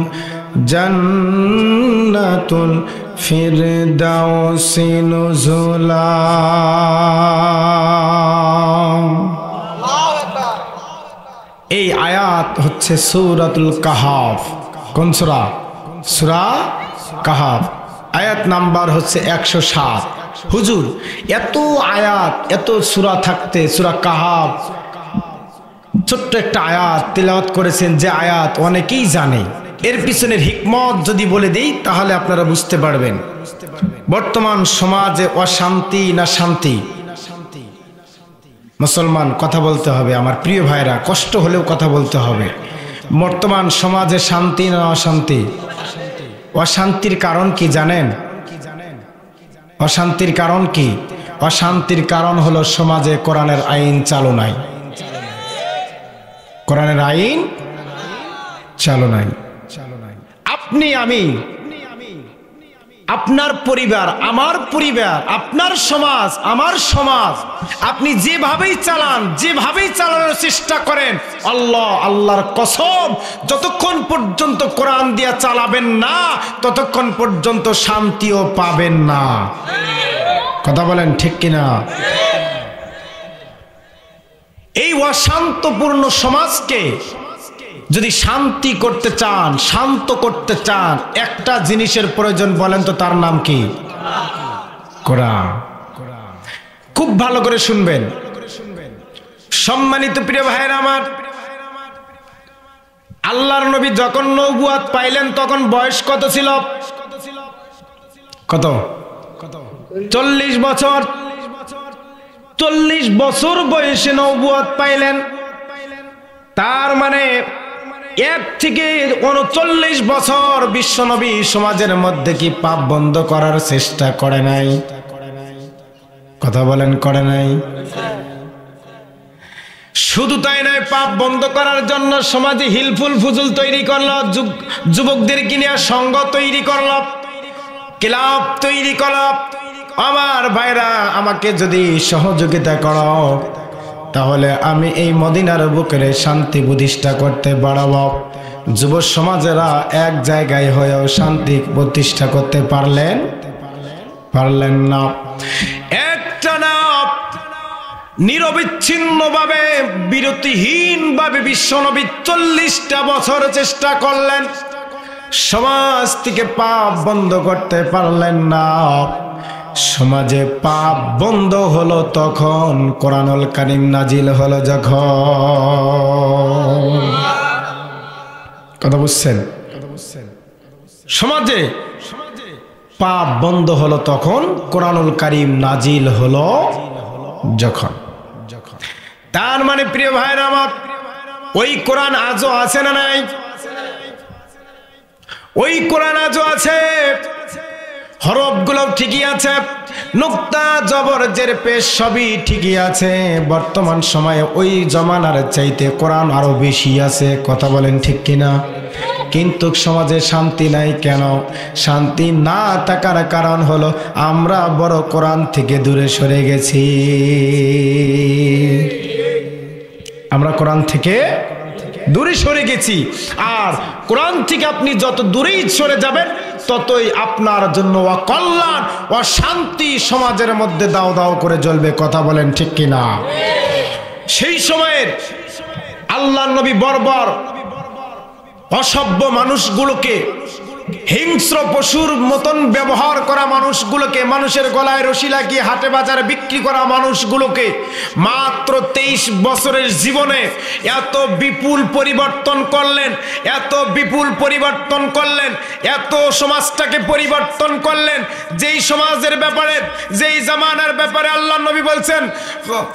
জান্নাতুল ফিরদাউসি নুজুলা। এই আয়াত হচ্ছে সূরাতুল কাহাফ। কোন সূরা? সূরা কাহাফ। আয়াত নাম্বার হচ্ছে 107। হুজুর এত আয়াত, এত সূরা থাকতে সূরা কাহাফ ছোট্ট একটা আয়াত তিলাওয়াত করেছেন, যে আয়াত অনেকেই জানে। এর পিছনের হিকমত যদি বলে দেই তাহলে আপনারা বুঝতে পারবেন। বর্তমান সমাজে অশান্তি না শান্তি? মুসলমান কথা বলতে হবে, আমার প্রিয় ভাইরা, কষ্ট হলেও কথা বলতে হবে। বর্তমান সমাজে শান্তি না অশান্তি? অশান্তির কারণ কি জানেন? অশান্তির কারণ কি? অশান্তির কারণ হলো সমাজে কোরআনের আইন চালু নাই। কোরআনের আইন চালু নাই। আপনি আমি আপনার পরিবার, আমার পরিবার, আপনার সমাজ, আমার সমাজ, আপনি যেভাবেই চালান, যেভাবেই চালানোর চেষ্টা করেন, আল্লাহর কসম, যতক্ষণ পর্যন্ত কোরআন দিয়া চালাবেন না ততক্ষণ পর্যন্ত শান্তিও পাবেন না। কথা বলেন ঠিক কিনা? এই অশান্তপূর্ণ সমাজকে যদি শান্তি করতে চান, শান্ত করতে চান, একটা জিনিসের প্রয়োজন, বলেন তো তার নাম কি? কোরআন। খুব ভালো করে শুনবেন সম্মানিত প্রিয় ভাইরা আমার। আল্লাহর নবী যখন নবুয়ত পাইলেন তখন বয়স কত ছিল? কত? 40 বছর। 40 বছর বয়সে নবুয়ত পাইলেন, তার মানে 1 থেকে 39 বছর বিশ্বনবী সমাজের মধ্যে কি পাপ বন্ধ করার চেষ্টা করে নাই? কথা বলেন, করে নাই? শুধু তাই নয়, পাপ বন্ধ করার জন্য সমাজে হিলফুল ফুজুল তৈরি করলো, যুবকদেরকে নিয়ে সংঘ তৈরি করলো, ক্লাব তৈরি করলো। আমার ভাইরা, আমাকে যদি সহযোগিতা করো তাহলে আমি এই মদিনার বুকে শান্তি প্রতিষ্ঠা করতে বাড়াবো। যুব সমাজেরা এক জায়গায় হয়েও শান্তি প্রতিষ্ঠা করতে পারলেন না। একটা না, নিরবিচ্ছিন্নভাবে, বিরতিহীনভাবে বিশ্বনবী 40টা বছর চেষ্টা করলেন, সমাজ থেকে পাপ বন্ধ করতে পারলেন না। সমাজে পাপ বন্ধ হলো তখন কোরআনুল কারীম নাজিল হলো যখন। কথা বুঝছেন? সমাজে পাপ বন্ধ হলো তখন কোরআনুল কারীম নাজিল হলো যখন। তার মানে প্রিয় ভাইরা আমার, ওই কোরআন আজও আছে না নাই? ওই কোরআন আজও আছে, হরফগুলো ঠিকই আছে, নুক্তা জবর জের পেশ সবই ঠিকই আছে। বর্তমান সময়ে ওই জমানার চাইতে কোরআন আরো বেশি আছে। কথা বলেন ঠিক কিনা? কিন্তু সমাজে শান্তি নাই কেন? শান্তি না থাকার কারণ হলো আমরা বড় কোরআন থেকে দূরে সরে গেছি। আমরা কোরআন থেকে দূরে সরে গেছি, আর কোরআন থেকে আপনি যত দূরেই সরে যাবেন ততই আপনার জন্য অকল্যাণ, অশান্তি সমাজের মধ্যে দাও দাও করে জ্বলবে। কথা বলেন ঠিক কিনা? সেই সময়ের আল্লাহর নবী বর্বর অসভ্য মানুষগুলোকে, হিংস্র পশুর মতন ব্যবহার করা মানুষগুলোকে, মানুষের গলায় রশি লাগিয়ে হাটে বাজারে বিক্রি করা মানুষগুলোকে মাত্র 23 বছরের জীবনে এত বিপুল পরিবর্তন করলেন, এত বিপুল পরিবর্তন করলেন, এত সমাজটাকে পরিবর্তন করলেন, যেই সমাজের ব্যাপারে, যেই জামানার ব্যাপারে আল্লাহ নবী বলছেন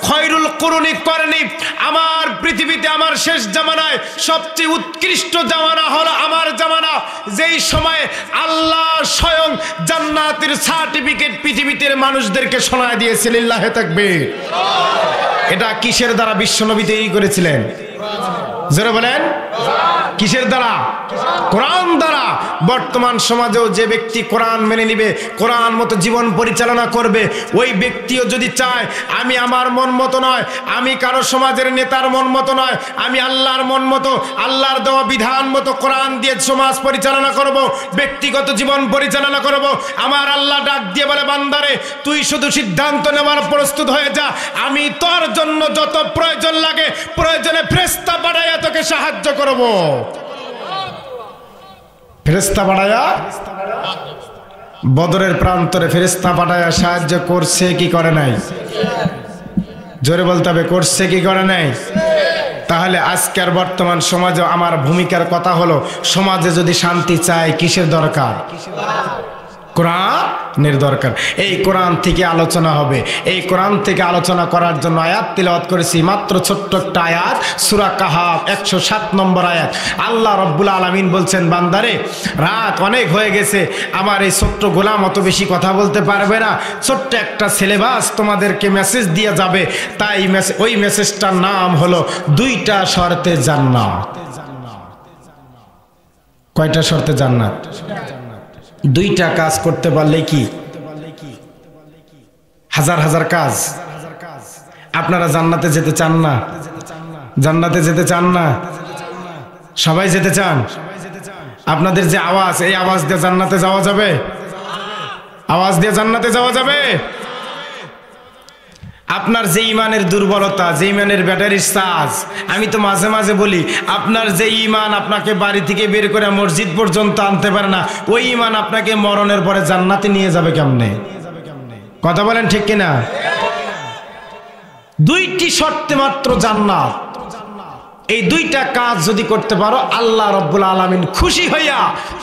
খয়রুল কুরুনি করনি, আমার পৃথিবীতে আমার শেষ জামানায় সবচেয়ে উৎকৃষ্ট জামানা হলো আমার জামানা। যেই সময় আল্লাহ স্বয়ং জান্নাতের সার্টিফিকেট পৃথিবীতে মানুষদেরকে শোনায় দিয়েছিলেন। লিল্লাহি তাকবীর। এটা কিসের দ্বারা বিশ্বনবী তৈরি করেছিলেন? জোরে বলেন, কিসের দ্বারা? কোরআন দ্বারা। বর্তমান সমাজেও যে ব্যক্তি কোরআন মেনে নিবে, কোরআন মতো জীবন পরিচালনা করবে, ওই ব্যক্তিও যদি চায় আমি আমার মন মতো নয়, আমি কারো সমাজের নেতার মন মতো নয়, আমি আল্লাহর মন মতো, আল্লাহর দেওয়া বিধান মতো কোরআন দিয়ে সমাজ পরিচালনা করব, ব্যক্তিগত জীবন পরিচালনা করব, আমার আল্লাহ ডাক দিয়ে বলে, বান্দারে তুই শুধু সিদ্ধান্ত নেওয়ার প্রস্তুত হয়ে যা, আমি তোর জন্য যত প্রয়োজন লাগে প্রয়োজনে ফেরেশতা পাঠাইয়া তোকে সাহায্য করব। ফেরেশতা পাঠাইয়া, বদরের প্রান্তরে ফেরেশতা পাঠাইয়া সাহায্য করছে কি করে নাই? জোরে বলতে হবে, করছে কি করে নাই? তাহলে আজকের বর্তমান সমাজে আমার ভূমিকার কথা হলো, সমাজে যদি শান্তি চাই কিসের দরকার? কোরআনের দরকার। এই কোরআন থেকে আলোচনা হবে। এই কোরআন থেকে আলোচনা করার জন্য আয়াত তিলাওয়াত করেছি, মাত্র ছোট্ট একটা আয়াত, সূরা কাহাফ 107 নম্বর আয়াত। আল্লাহ রাব্বুল আলামিন বলছেন, বান্দারে রাত অনেক হয়ে গেছে, আমার এই ছোট্ট গোলাম অত বেশি কথা বলতে পারবে না, ছোট্ট একটা সিলেবাস তোমাদেরকে মেসেজ দিয়ে যাবে, তাই ওই মেসেজটার নাম হলো 2টা শর্তে জান্নাত। কয়টা শর্তে জান্নাত? দুইটা কাজ করতে পারলে কি হাজার হাজার কাজ। আপনারা জান্নাতে যেতে চান না? জান্নাতে যেতে চান না? সবাই যেতে চান? আপনাদের যে আওয়াজ, এই আওয়াজ দিয়ে জান্নাতে যাওয়া যাবে? আওয়াজ দিয়ে জান্নাতে যাওয়া যাবে? আপনার যে ইমানের দুর্বলতা, যে ইমানের ব্যাটারির চার্জ, আমি তো মাঝে মাঝে বলি, আপনার যে ইমান আপনাকে বাড়ি থেকে বের করে মসজিদ পর্যন্ত আনতে পারে না, ওই ইমান আপনাকে মরণের পরে জান্নাতে নিয়ে যাবে কেমনে? কথা বলেন ঠিক কিনা? দুইটি শর্তে মাত্র জান্নাত। এই দুইটা কাজ যদি করতে পারো, আল্লাহ রাব্বুল আলামিন খুশি হইয়া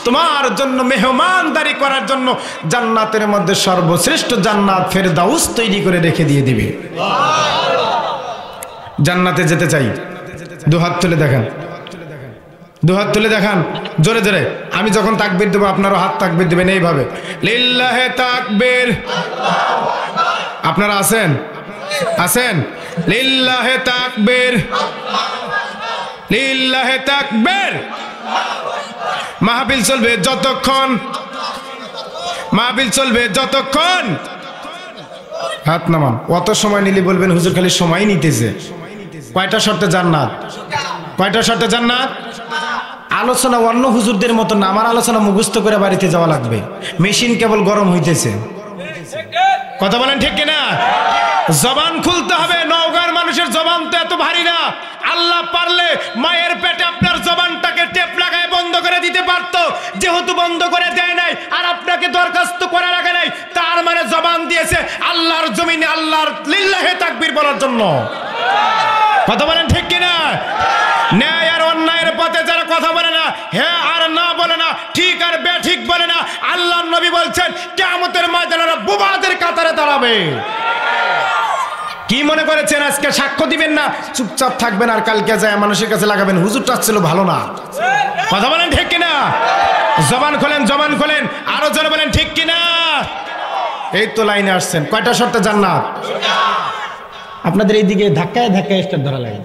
তোমার জন্য মেহমানদারি করার জন্য জান্নাতের মধ্যে সর্বশ্রেষ্ঠ জান্নাত ফেরদাউস তৈরি করে রেখে দিয়ে দিবে। জান্নাতে যেতে চাই, দুহাত তুলে দেখান, দুহাত তুলে দেখান জোরে জোরে। আমি যখন তাকবীর দেবো আপনারও হাত তাকবীর দিবেন এইভাবে, লিল্লাহে তাকবীর। আপনারা আছেন? আছেন? লিল্লাহে তাকবীর, লিল্লাহে তাকবীর। মাহফিল চলবে যতক্ষণ, মাহফিল চলবে যতক্ষণ। হাত নামান। অত সময় নিলে বলবেন হুজুর খালি সময় নিতেছে। কয়টা শর্তে জান্নাত? কয়টা শর্তে জান্নাত? আলোচনা অন্য হুজুরদের মতো না, আমার আলোচনা মুখস্থ করে বাড়িতে যাওয়া লাগবে। মেশিন কেবল গরম হইতেছে। কথা বলেন ঠিক কিনা? জবান খুলতে হবে। নওগাঁর মানুষের জবান তো এত ভারী না। আল্লাহ পারলে মায়ের পেটে আপনার জবানটাকে টেপ লাগায় বন্ধ করে দিতে পারতো, যেহেতু বন্ধ করে দেয় নাই আর আপনাকে দরখাস্ত করা লাগে নাই, তার মানে জবান দিয়েছে আল্লাহর জমিনে আল্লাহর লিল্লাহে তাকবীর বলার জন্য। কথা বলেন ঠিক কিনা? ন্যায় আর অন্যায়ের পথে যারা কথা বলে না, হ্যাঁ আর না বলে না, ঠিক আর বেঠিক বলে না, আল্লাহর নবী বলছেন কিয়ামতের ময়দানে ওরা বোবাদের কাতারে দাঁড়াবে। কি মনে করেছেন আজকে সাক্ষ্য দিবেন না, চুপচাপ থাকবেন আর কালকে যায় মানুষের কাছে লাগাবেন হুজুরটা ছিল ভালো না? কথা বলেন ঠিক কিনা? জবান খোলেন, জবান খোলেন, আরো জোরে বলেন ঠিক কিনা? এই তো লাইনে আসছেন। কয়টা শর্তে জান্নাত? আপনাদের এইদিকে ধাক্কায় ধাক্কায় স্টার ধরা লাগে।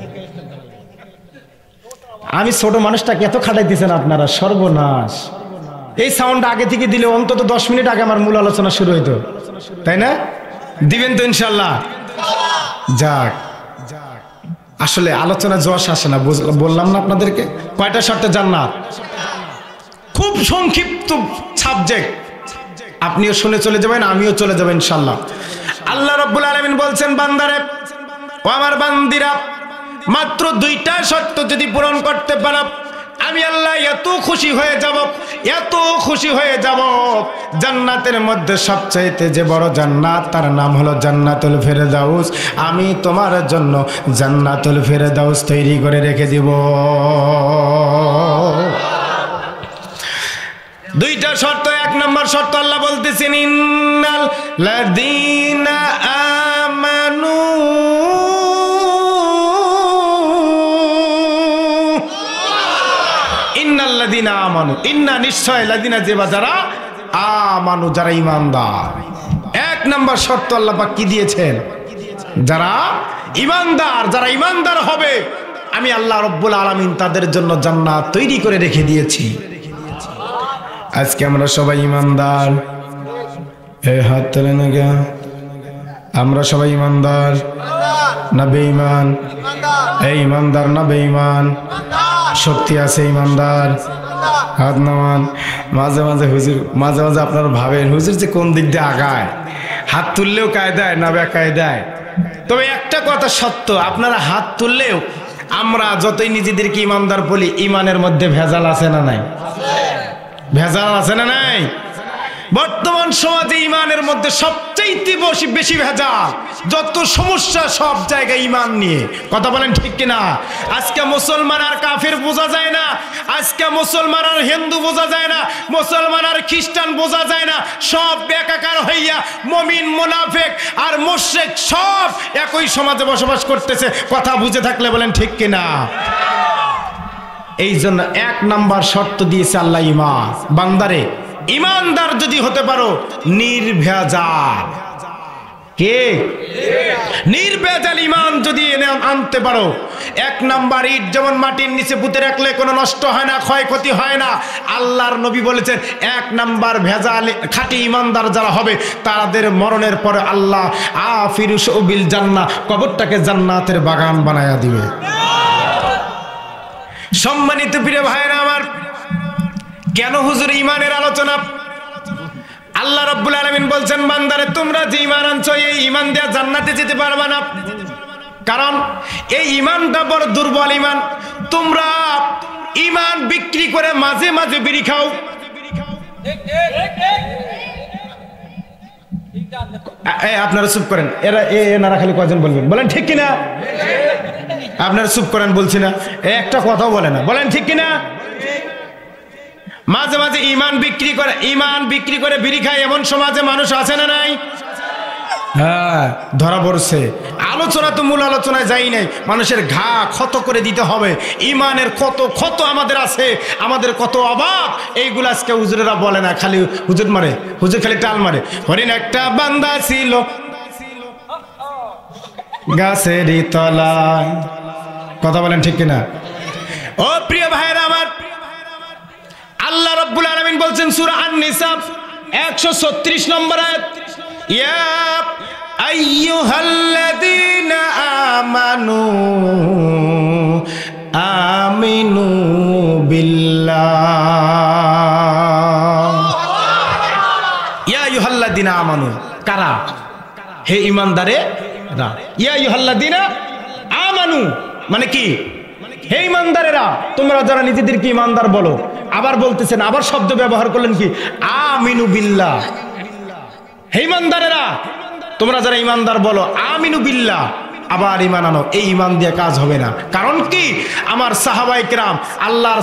আমি ছোট মানুষটাকে এত খাটাই দিয়েছেন আপনারা, সর্বনাশ। এই সাউন্ড আগে থেকে দিলে অন্তত 10 মিনিট আগে আমার মূল আলোচনা শুরু হইতো, তাই না? দিবেন তো ইনশাল্লাহ? যাক, আসলে আলোচনা জোশ আসে না, বললাম না আপনাদেরকে। কয়টা শর্তে জান্নাত? খুব সংক্ষিপ্ত সাবজেক্ট, আপনিও শুনে চলে যাবেন, আমিও চলে যাবেন ইনশাল্লাহ। আল্লাহ রাব্বুল আলামিন বলছেন, বান্দারে ও আমার বান্দিরা, মাত্র দুইটা শর্ত যদি পূরণ করতে পারো, আমি আল্লাহ এত খুশি হয়ে যাব, এত খুশি হয়ে যাব। জান্নাতের মধ্যে সবচাইতে যে বড় জান্নাত, তার নাম হলো জান্নাতুল ফেরদাউস। আমি তোমার জন্য জান্নাতুল ফেরদাউস তৈরি করে রেখে দিব। দুইটা শর্ত। এক নম্বর শর্ত আল্লাহ বলতেছেন, ইন্নাল লাযীনা আমানু, ইন্নাল লাযীনা আমানু, ইন্না নিশ্চয়, লাযীনা যে যারা, আমানু যারা ঈমানদার। এক নম্বর শর্ত আল্লাহ পাক কি দিয়েছেন? যারা ঈমানদার, যারা ঈমানদার হবে আমি আল্লাহ রাব্বুল আলামিন তাদের জন্য জান্নাত তৈরি করে রেখে দিয়েছি। আজকে আমরা সবাই ঈমানদার? এই হাত তুলে না গা। আমরা সবাই ঈমানদার না বেঈমান? এই ঈমানদার না বেঈমান? শক্তি আছে ঈমানদার? হাত নামান। মাঝে মাঝে হুজুর, মাঝে মাঝে আপনারা ভাবেন হুজুর যে কোন দিক দিয়ে আগায়, হাত তুললেও কায়দায় না বেকায়দায়। তবে একটা কথা সত্য, আপনারা হাত তুললেও আমরা যতই নিজেদেরকে ঈমানদার বলি, ঈমানের মধ্যে ভেজাল আছে না নাই? ভেজাল আছে না নাই? বর্তমান সমাজে ঈমানের মধ্যে সবচেয়ে বেশি ভেজাল, যত সমস্যা সব জায়গায় ঈমান নিয়ে। কথা বলেন ঠিক কিনা? আজকে মুসলমান আর কাফের বোঝা যায় না, আজকে মুসলমান আর হিন্দু বোঝা যায় না, মুসলমান আর খ্রিস্টান বোঝা যায় না, সব একাকার হইয়া মুমিন, মুনাফিক আর মুশরিক সব একই সমাজে বসবাস করতেছে। কথা বুঝে থাকলে বলেন ঠিক কিনা? এই জন্য এক নাম্বার শর্ত দিয়েছে আল্লাহ ঈমান। বান্দারে ঈমানদার যদি হতে পারো, নির্ভেজাল, কে? নির্ভেজাল ঈমান যদি আনতে পারো, এক নাম্বার ইট যেমন মাটির নিচে পুঁতে রাখলে কোনো নষ্ট হয় না, ক্ষয়ক্ষতি হয় না। আল্লাহর নবী বলেছেন এক নাম্বার ভেজাল খাঁটি ঈমানদার যারা হবে তাদের মরণের পরে আল্লাহ আফিরুশ বিল জান্নাহ, কবরটাকে জান্নাতের বাগান বানায়া দিবে। সম্মানিত প্রিয় ভাইরা আমার, কেন হুজুর ঈমানের আলোচনা? আল্লাহ রাব্বুল আলামিন বলছেন, বান্দারে তোমরা যে ঈমান আনছো এই ঈমান দিয়ে জান্নাতে যেতে পারবে না, কারণ এই ঈমানটা বড় দুর্বল ঈমান। তোমরা ঈমান বিক্রি করে মাঝে মাঝে বিড়ি খাও। আপনারা চুপ করেন, এনারা খালি কয়জন বলবেন, বলেন ঠিক কিনা? আপনারা চুপ করেন, বলছি না, একটা কথাও বলে না, বলেন ঠিক কিনা? মাঝে মাঝে ঈমান বিক্রি করে বিড়ি খায় এমন সমাজে মানুষ আছে না নাই? হ্যাঁ, ধরা পড়ছে। আলোচনা তো মূল আলোচনায় যাই নাই, মানুষের ঘা ক্ষত করে দিতে হবে। ঈমানের কত আমাদের আছে, আমাদের কত অভাব, এইগুলো আজকে হুজুরেরা বলে না, খালি হুজুর মারে, হুজুর খালি টাল মারে। হরিণ একটা বান্দা ছিল গাছেরই তলায়, কথা বলেন ঠিক কিনা? ও প্রিয় ভাইরা আমার, আল্লাহ রাব্বুল আলামিন বলছেন সূরা আন-নিসা 136 নম্বর আয়াত, ইয়া আইয়ুহাল্লাযীনা আমানু আমিনু বিল্লাহ। ইয়া আইয়ুহাল্লাযীনা আমানু, কারা? হে ঈমানদারেরা। ইয়া আইয়ুহাল্লাযীনা আমানু মানে কি? হে ঈমানদারেরা, তোমরা যারা নিজেদেরকে ঈমানদার বলো, আবার বলতেছেন, আবার শব্দ ব্যবহার করলেন কি? আমিনু বিল্লাহ। হে ঈমানদারেরা, তোমরা যারা ঈমানদার বলো, আমিনু বিল্লাহ, আবার ঈমান আনো। এই ঈমান দিয়ে কাজ হবে না। কারণ কি? আমার সাহাবায়ে কেরাম, আল্লাহ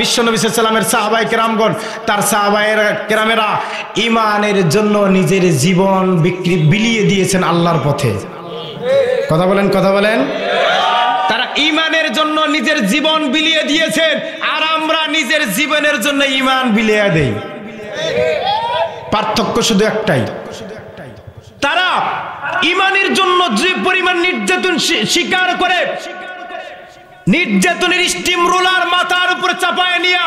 বিশ্বনবী সাল্লাল্লাহু আলাইহি ওয়াসাল্লামের সাহাবায়ে কেরামগণ, তার সাহাবায়ে কেরামেরা ঈমানের জন্য নিজের জীবন বিলিয়ে দিয়েছেন আল্লাহর পথে। কথা বলেন। তারা ঈমানের জন্য নিজের জীবন বিলিয়ে দিয়েছেন, আর আমরা নিজের জীবনের জন্য ঈমান বিলিয়ে দেই। পার্থক্য শুধু একটাই, তারা ঈমানের জন্য যে পরিমাণ নির্যাতন স্বীকার করে, নির্যাতনের স্টিম রোলার মাথার উপরে চাপায় নিয়ে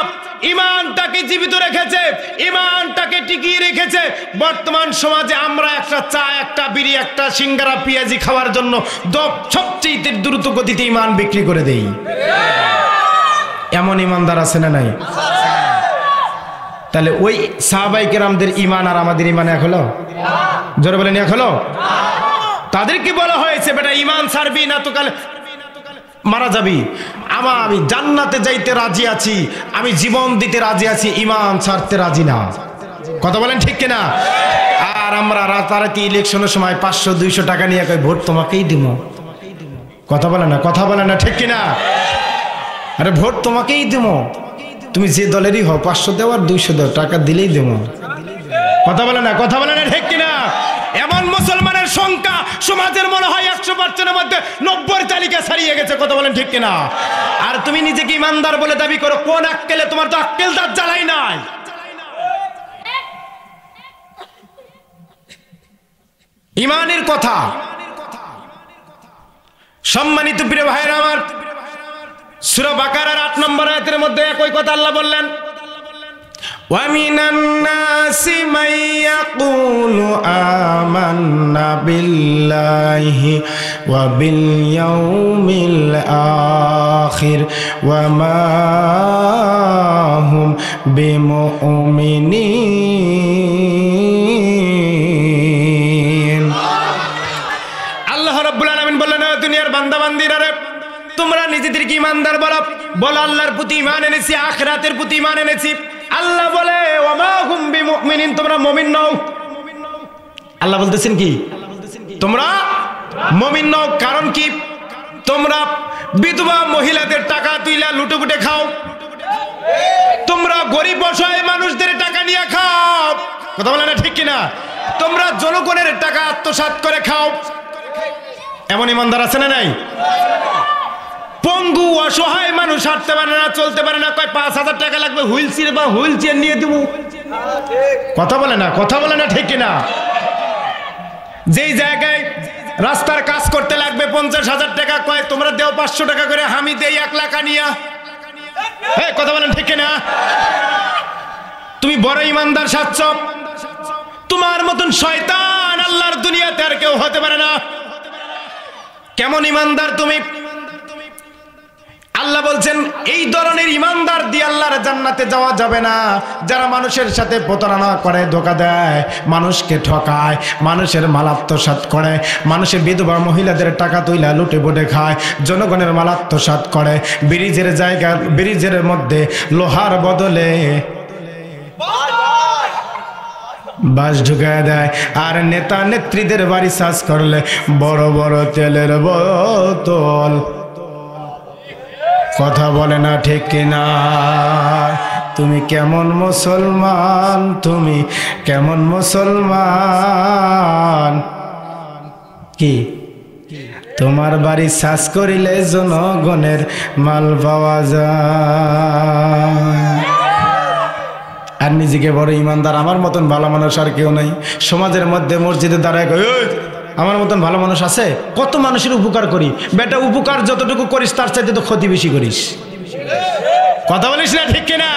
ঈমানটাকে জীবিত রেখেছে, ঈমানটাকে টিকিয়ে রেখেছে। বর্তমান সমাজে আমরা একটা চা, একটা বিড়ি, একটা সিঙ্গারা, পেঁয়াজি খাওয়ার জন্য সবচেয়ে দ্রুত গতিতে ঈমান বিক্রি করে দেই। এমন ঈমানদার আছে না নাই? তাহলে ওই সাহাবায়ে কেরামদের ঈমান আর আমাদের ঈমান এক হলো? জোরে বলেন, এক হলো? তাদেরকে বলা হয়েছে, বেটা ঈমান ছাড়বি না তো কাল মারা যাবি। আমি জান্নাতে যাইতে রাজি আছি, আমি জীবন দিতে রাজি আছি, ঈমান ছাড়তে রাজি না। কথা বলেন ঠিক কিনা? আর আমরা রাতারাতি ইলেকশনের সময় 500-200 টাকা নিয়ে কই ভোট তোমাকেই দিব। কথা বলে না, ঠিক কিনা? আরে ভোট তোমাকেই দিব, তুমি যে দলেরই হও, 500 দেও আর 200 দেও, টাকা দিলেই দেব। কথা বলে না, ঠিক কিনা? এমন মুসলমানের সংখ্যা সমাজের মনে হয় 100%-এর মধ্যে 90 তালিকা ছাড়িয়ে গেছে। কথা বলেন ঠিক কিনা? আর তুমি নিজেকে ঈমানদার বলে দাবি করো, কোন আক্কেলে? তোমার তো আক্কেল দাঁত জ্বালাই নাই। ঈমানের কথা। সম্মানিত প্রিয় ভাইরা আমার, সূরা বাকারার 8 নম্বর আয়াতের মধ্যে একই কথা আল্লাহ বললেন, وَمِنَ النَّاسِ مَن يَقُولُ آمَنَّا بِاللَّهِ وَبِالْيَوْمِ الْآخِرِ وَمَا هُمْ بِمُؤْمِنِينَ। আল্লাহ রাব্বুল আলামিন বললেন, দুনিয়ার বান্দা বান্দিরা রে, তোমরা নিজেদেরকে ঈমানদার বলো, আল্লাহর প্রতি ঈমান এনেছি, আখিরাতের প্রতি ঈমান এনেছি। আল্লাহ বলে, ওয়ামা হুম বিমুমিনিন, তোমরা মুমিন নও। আল্লাহ বলতেছেন কি? তোমরা মুমিন নও। কারণ কি? তোমরা বিধবা মহিলাদের টাকা তুইলা লুটুপুটে খাও, তোমরা গরিব অসহায় মানুষদের টাকা নিয়ে খাও। কথা বলে না, ঠিক কিনা? তোমরা জনগণের টাকা আত্মসাৎ করে খাও। এমন ঈমানদার আছে না নাই? পঙ্গু অসহায় মানুষ হাঁটতে পারে না, চলতে পারে না, কয় 5000 টাকা লাগবে, হুইল চেয়ার নিয়ে দিব। কথা বলে না, ঠিক কিনা? যেই জায়গায় রাস্তার কাজ করতে লাগবে 50,000 টাকা, কয় তোমরা দেও 500 টাকা করে, আমি দেই 1 লাখ আনিয়া। কথা বলেন ঠিক না? তুমি বড় ইমানদার সাচ্ছ, তোমার মতন শয়তান আল্লাহর দুনিয়াতে আর কেউ হতে পারে না। কেমন ইমানদার তুমি? আল্লাহ বলছেন এই ধরনের ইমানদার দিয়ে আল্লাহর জান্নাতে যাওয়া যাবে না, যারা মানুষের সাথে প্রতারণা করে, ধোঁকা দেয়, মানুষকে ঠকায়, মানুষের মাল আত্মসাৎ করে, মানুষের বিধবা মহিলাদের টাকা তুইলা লুটে পুটে খায়, জনগণের মাল আত্মসাৎ করে, ব্রিজের মধ্যে লোহার বদলে বাস ঢুকায় দেয়, আর নেতা নেত্রীদের বাড়ি সার্চ করলে বড় বড় তেলের বোতল। কথা বলে না ঠিক কিনা? তুমি কেমন মুসলমান, তুমি কেমন মুসলমান? কি তোমার বাড়ি সার্চ করিলে জনগণের মাল পাওয়া যায়। আর নিজেকে বড় ইমানদার, আমার মতন ভালো মানুষ আর কেউ নাই। সমাজের মধ্যে মসজিদে দাঁড়ায় আমার মতন ভালো মানুষ আছে? কত মানুষের উপকার করি বেটা, উপকার যতটুকু করিস তার চাইতে তো ক্ষতি বেশি করিস। কথা বলিস না ঠিক কিনা?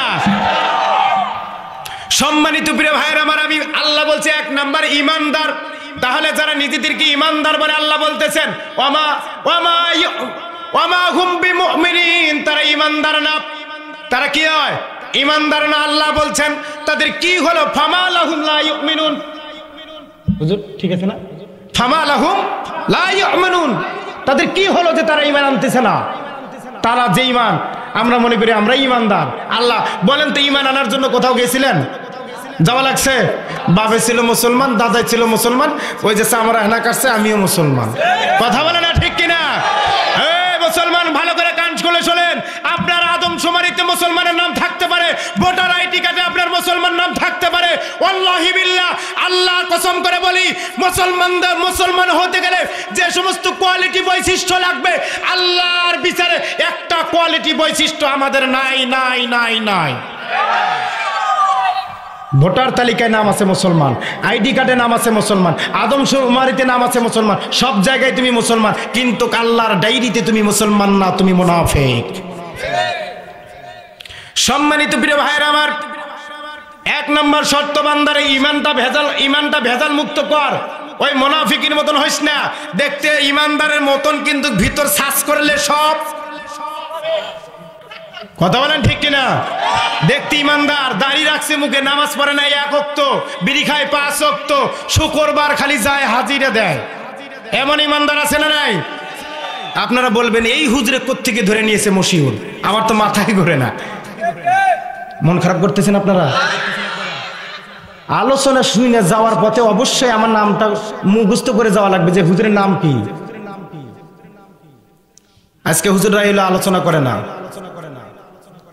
সম্মানিত প্রিয় ভাইয়ের আমার, আমি আল্লাহ বলছে 1 নাম্বার ইমানদার। তাহলে যারা নিজেদেরকে ইমানদার বলে, আল্লাহ বলতেছেন ওয়ামা হুম বিমুমিনিন, তারা ইমানদার না। তারা কি হয়? ইমানদার না। আল্লাহ বলছেন তাদের কি হলো? ফামা লাহুম লা ইউমিনুন। হুজুর ঠিক আছে না? ফামা লাহুম লা ইউমিনুন, তাদের কি হলো যে তারা ঈমান আনতেছে না? তারা যে ঈমান আমরা মনে করি আমরা ঈমানদার। আল্লাহ বলেন তো ঈমান আনার জন্য কোথাও গেছিলেন? যাওয়া লাগছে? বাবা ছিল মুসলমান, দাদা ছিল মুসলমান, ওই যে চামড়া হেনা কাটছে, আমিও মুসলমান। কথা বলে না ঠিক কিনা? মুসলমান ভালো করে কান খুলে শোনেন, আপনার আদমশুমারিতে মুসলমানের নাম থাকতে পারে, ভোটার আইডি কার্ডে আপনার মুসলমান নাম থাকতে পারে। ওয়াল্লাহি বিল্লাহ, আল্লাহ কসম করে বলি, মুসলমান হতে গেলে যে সমস্ত কোয়ালিটি বৈশিষ্ট্য লাগবে, আল্লাহর বিচারে একটা কোয়ালিটি বৈশিষ্ট্য আমাদের নাই নাই নাই নাই। ভোটার তালিকায় নাম আছে মুসলমান, আইডি কার্ডে নাম আছে মুসলমান, আদমশুমারিতে নাম আছে মুসলমান, সব জায়গায় তুমি মুসলমান, কিন্তু আল্লাহর ডায়েরিতে তুমি মুসলমান না, তুমি মুনাফিক। সম্মানিত প্রিয় ভাইয়েরা আমার, 1 নম্বর শর্ত বান্দারে ইমানটা ভেজাল মুক্ত কর। ওই মুনাফিকের মতন হইস না। দেখতে ইমানদারের মতন, কিন্তু ভিতর সার্চ করলে সব। কথা বলেন ঠিক কিনা? দেখতে ইমানদার, দাড়ি রাখছে, মুখে নামাজ পড়ে না 1 ওয়াক্ত, বিড়ি খায় 5 ওয়াক্ত, শুক্রবার খালি যায় হাজিরা দেয়, এমন ইমানদার আছে না নাই? আপনারা বলবেন এই হুজুরে কোত্থেকে ধরে নিয়েছে মশিউর, আমার তো মাথায় ঘোরে না। মন খারাপ করতেছেন আপনারা? আলোচনা শুনে যাওয়ার পথে অবশ্যই আমার নামটা মুখস্থ করে যাওয়া লাগবে, যে হুজুরের নাম কি। আজকে হুজুররা এলো আলোচনা করে না।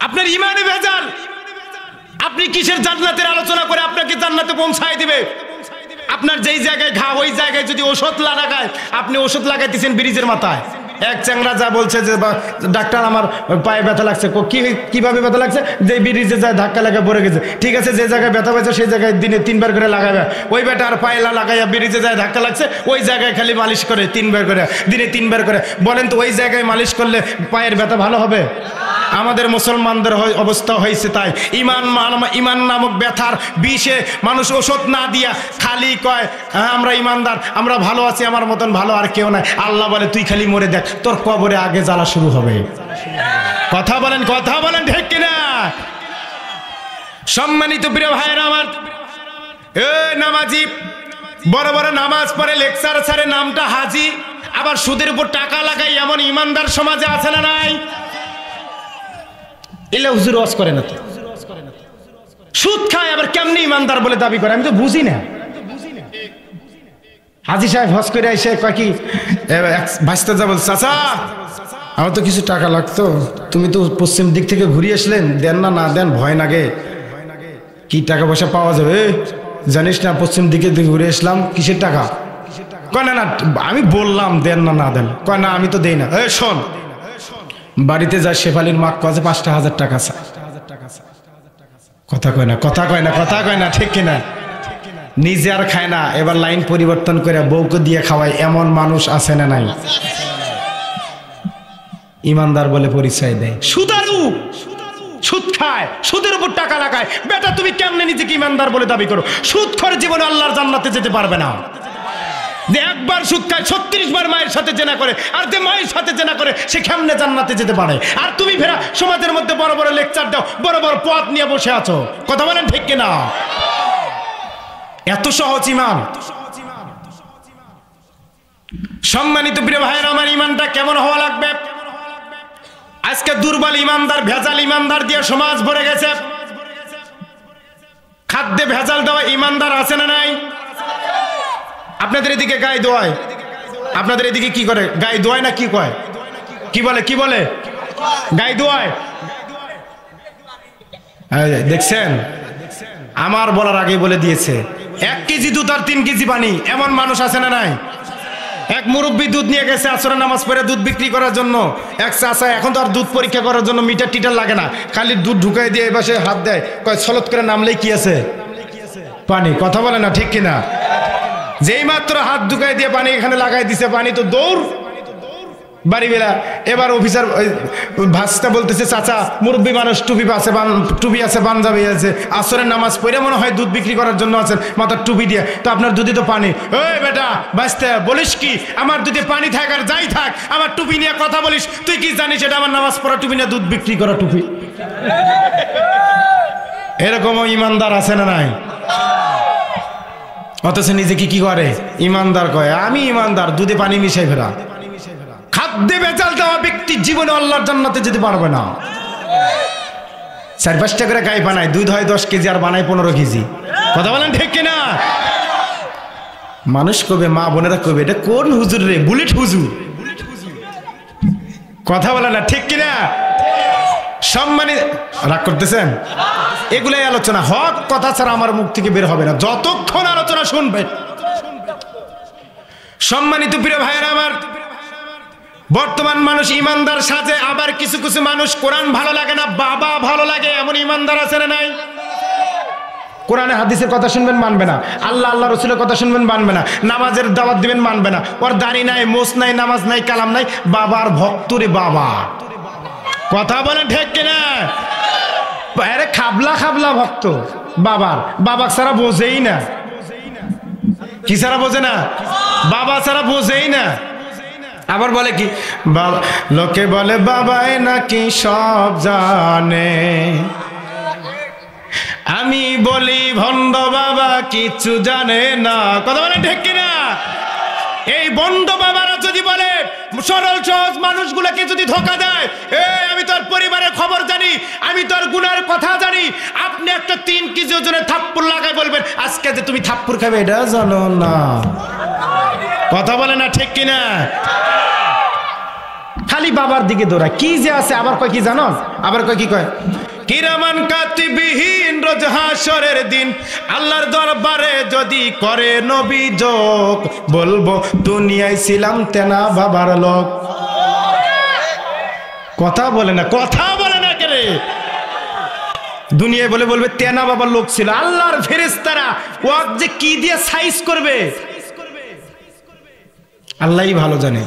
আপনার ইমানে ভেজাল। আপনি কিসের জান্নাতের আলোচনা করে আপনাকে জান্নাতে পৌঁছায় দিবে? আপনার যেই জায়গায় ঘা, ওই জায়গায় যদি ওষুধ লাগায়, আপনি ওষুধ লাগাইতেছেন ব্রিজের মাথায়। এক চ্যাংরা যা বলছে যে ডাক্তার আমার পায়ে ব্যথা লাগছে, কিভাবে ব্যথা লাগছে? যে ব্রিজে যায় ধাক্কা লাগা পড়ে গেছে। ঠিক আছে, যে জায়গায় ব্যথা পাইছে সেই জায়গায় দিনে 3 বার করে লাগাবে। ওই বেটা আর পায়ে লাগাইয়া ব্রিজে যায় ধাক্কা লাগছে, ওই জায়গায় খালি মালিশ করে 3 বার করে, দিনে 3 বার করে। বলেন তো ওই জায়গায় মালিশ করলে পায়ের ব্যথা ভালো হবে? আমাদের মুসলমানদের অবস্থা হয়েছে তাই। ইমান নামক ব্যথার বিষে মানুষ ওষুধ না দিয়া খালি কয় হ্যাঁ আমরা ইমানদার, আমরা ভালো আছি, আমার মতন ভালো আর কেউ নাই। আল্লাহ বলে তুই খালি মরে দেখ, তোর কবরে আগে জ্বালা শুরু হবে। কথা বলেন ঠিক কিনা? সম্মানিত প্রিয় ভাইয়েরা আমার, নামাজি বড় বড় নামাজ পড়ে, লেকচার ছাড়ে, নামটা হাজি, আবার সুদের উপর টাকা লাগাই, এমন ইমানদার সমাজে আছে না নাই? এলে হুজুর ওয়াজ করে না তো, সুদ খায়, আবার কেমনি ইমানদার বলে দাবি করে, আমি তো বুঝি না। হাজি সাহেব হজ করে এসে কয় কি ভাইস্তা যা বলছে, চাচা আমার তো কিছু টাকা লাগতো, তুমি তো পশ্চিম দিক থেকে ঘুরে আসলেন, দেন না দেন ভয় লাগে, কি টাকা পয়সা পাওয়া যাবে? জানিস না পশ্চিম দিকে ঘুরে আসলাম, কিসের টাকা? কয় না আমি বললাম দেন না দেন। কয় না আমি তো দেই না। শোন, বাড়িতে যায় শেফালির মা কাছে 5,000 টাকা চায়। কথা কয় না ঠিক কিনা? নিজে আর খায় না, এবার লাইন পরিবর্তন করে বউকে দিয়ে খাওয়ায়, এমন মানুষ আছে না নাই? ইমানদার বলে পরিচয় দেয়। সুদারু, সুদ খায়, সুদের উপর টাকা লাগায়। বেটা তুমি কেমনে নিজেকে ইমানদার বলে দাবি করো? সুদখোর জীবনে আল্লাহর জান্নাতে যেতে পারবে না। যে একবার সুদ খায় 36 বার মায়ের সাথে জেনা করে, আর যে মায়ের সাথে জেনা করে সে কেমনে জান্নাতে যেতে পারে? আর তুমি ফেরা সমাজের মধ্যে বড় বড় লেকচার দাও, বড় বড় পদ নিয়ে বসে আছো। কথা বলেন ঠিক কিনা? এত সহজ ইমান? সম্মানিত প্রিয় ভাইয়েরা আমার, ইমানটা কেমন হওয়া লাগবে? আজকে দুর্বল ইমানদার, ভেজাল ইমানদার দিয়ে সমাজ ভরে গেছে। খাদ্যে ভেজাল দেওয়া ইমানদার আছে না নাই? আপনাদের এদিকে গায়ে দোয়ায়, আপনাদের এদিকে কি করে? গায়ে দোয়ায় না কি কয়? কি বলে? কি বলে? গায়ে দোয়ায়। দেখছেন, আমার বলার আগে বলে দিয়েছে। 1 কেজি দুধ আর 3 কেজি পানি, এমন মানুষ আছে না নাই? এক মুরব্বী দুধ নিয়ে গেছে আসরের নামাজ পড়ে দুধ বিক্রি করার জন্য। এক চাচা, এখন তো আর দুধ পরীক্ষা করার জন্য মিটার টিটার লাগে না, খালি দুধ ঢুকাই দিয়ে এবার হাত দেয়, কয় ছলত করে নামলেই কি আছে? পানি। কথা বলে না ঠিক কিনা? যেই মাত্র হাত ঢুকাই দিয়ে পানি এখানে লাগাই দিছে, পানি তো দৌড় বাড়ি বেলা। এবার অফিসার ভাসটা বলতেছে, চাচা মুরব্বী মানুষ, টুপি আছে, পাঞ্জাবি আছে, আসরের নামাজ পড়ে মনে হয় দুধ বিক্রি করার জন্য আছেন, মাথার টুপি দিয়ে, তো আপনার দুধে তো পানি। ওই বেটা বাঁচতে বলিস কি? আমার দুধে পানি থাক আর যাই থাক, আমার টুপি নিয়ে কথা বলিস? তুই কি জানিস এটা আমার নামাজ পড়া টুপি না দুধ বিক্রি করা টুপি? এরকমও ইমানদার আছে না নাই? অথচ নিজেকে কি করে? ইমানদার কয়। আমি ইমানদার, দুধে পানি মিশাই ফেরা। খাদ্যে ভেজাল দেওয়া ব্যক্তি জীবনে আল্লাহর জান্নাতে যেতে পারবে না। 4-5টা করে গাই বানায়, দুধ হয় 10 কেজি আর বানায় 15 কেজি। কথা বলেন ঠিক কিনা? মানুষ কবে, মা বোনেরা কবে, এটা কোন হুজুর রে? বুলেট হুজুর। কথা বলে না ঠিক কিনা? সম্মানিত, রাগ করতেছেন? এগুলাই আলোচনা। হক কথা ছাড়া আমার মুখ থেকে বের হবে না যতক্ষণ আলোচনা শুনবে। সম্মানিত প্রিয় ভাইয়েরা আমার, বর্তমান মানুষ ইমানদার সাজে, আবার কিছু কিছু মানুষ কোরআন ভালো লাগে না, বাবা ভালো লাগে, এমন ইমানদার আছে না নাই? কোরআনে হাদিসের কথা শুনবেন, মানবে না। আল্লাহ রসুলের কথা শুনবেন, মানবে না। নামাজের দাওয়াত দিবেন, মানবে না। ওর দাড়ি নাই, মোছ নাই, নামাজ নাই, কালাম নাই, বাবার ভক্ত রে বাবা। কথা বলেন ঠিক কিনা? আরে খাবলা খাবলা ভক্ত বাবার। বাবা ছাড়া বোঝেই না। কি ছাড়া বোঝে না? বাবা ছাড়া বোঝেই না। আবার বলে কি, লোকে বলে বাবাই নাকি সব জানে, আমি বলি ভণ্ড বাবা কিচ্ছু জানে না। কথা বলে ঠিক কিনা? এই ভণ্ড বাবারা যদি বলে, সরল সহজ মানুষগুলোকে যদি ধোকা দেয়, আমি তোর পরিবারের খবর জানি, আমি তোর গুনার কথা জানি, আপনি একটা 3 কেজি ওজনের থাপ্পড় লাগাই বলবেন, আজকে যে তুমি থাপ্পড় খাবে এটা জানো না। কথা বলে না ঠিক কিনা? খালি বাবার দিকে দৌড়ায়। কি যে আছে, আবার কয় কি জানো? আবার কয় কি কয়? কিরামান কাতিবিহীন রোজ হাসরের দিন আল্লাহর দরবারে যদি করে অভিযোগ, বলবো দুনিয়ায় ছিলাম তেনা বাবার লোক। কথা বলে না, কথা বলে না কে রে? দুনিয়ায় বলে বলবে তেনা বাবার লোক ছিল। আল্লাহর ফেরেশতারা ওয়াক যে কি দিয়ে সাইজ করবে আল্লাহই ভালো জানে।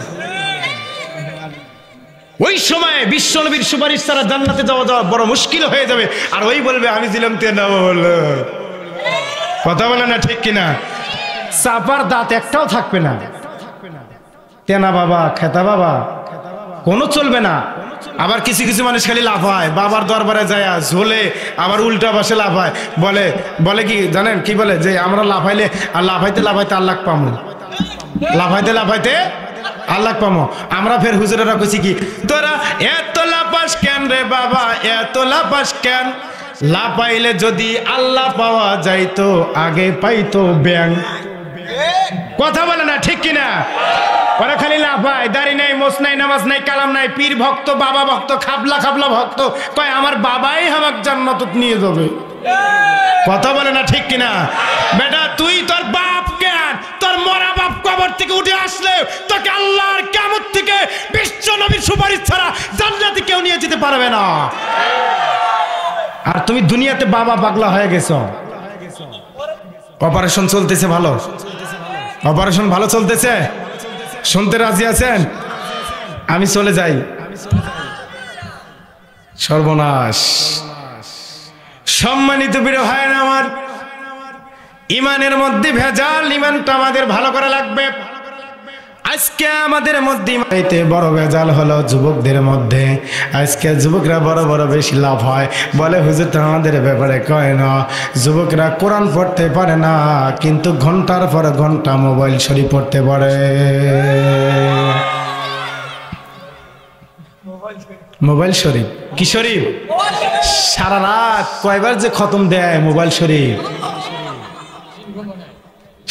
ওই সময় বিশ্বনবীর সুপারিশ ছাড়া জান্নাতে যাওয়া বড় মুশকিল হয়ে যাবে। আর ওই বলবে আমি ছিলাম তেনা বাবার লোক। কথা বলে না ঠিক কিনা? চাপার দাঁত একটাও থাকবে না। তেনা বাবা, খেতা বাবা কোনো চলবে না। আবার কিছু কিছু মানুষ খালি লাফায়, বাবার দরবারে যায় ঝোলে, আবার উল্টা পাশে লাফায়। বলে কি জানেন কি বলে? যে আমরা লাফাইলে আর লাফাইতে লাফাইতে আল্লাহ পামু, লাফাইতে লাফাইতে আল্লাহ পামো। আমরা ফের হুজুরেরা কইছি কি, তোরা এত লাফাস কেন রে বাবা, এত লাফাস কেন? লাফাইলে যদি আল্লাহ পাওয়া যাইতো আগে পাইতো ব্যাং। কথা বলে না ঠিক কিনা? ওরা খালি লাফায়, দাড়ি নাই, মোছ নাই, নামাজ নাই, কালাম নাই, পীর ভক্ত, বাবা ভক্ত, খাবলা খাবলা ভক্ত, কয় আমার বাবাই আমাকে জান্নাত নিয়ে যাবে। কথা বলে না ঠিক কিনা? বেটা তুই তোর বাপ কেন, তোর মরা বাপ কবর থেকে উঠে আসলে তোকে আল্লাহর কিয়ামত থেকে বিশ্ব নবীর সুপারিশ ছাড়া জান্নাতে কেউ নিয়ে যেতে পারবে না। আর তুমি দুনিয়াতে বাবা পাগলা হয়ে গেছো। অপারেশন চলতেছে ভালো, অপারেশন ভালো চলতেছে, শুনতে রাজি আছেন? আমি চলে যাই। সর্বনাশ। সম্মানিত প্রিয় ভাইরা আমার, ইমানের মধ্যে ভেজাল, ইমানটা আমাদের ভালো করা লাগবে। আজকে আমাদের মধ্যে বড় ভেজাল হলো যুবকদের মধ্যে। আজকে যুবকরা বড় বড় বেশি লাভ হয়, বলে হুজুর তো আমাদের ব্যাপারে কয় না। যুবকরা কোরআন পড়তে পারে না, কিন্তু ঘন্টার পর ঘন্টা মোবাইল শরীফ পড়তে পারে। মোবাইল শরীফ কি শরীফ? সারা রাত কয়বার যে খতম দেয় মোবাইল শরীফ,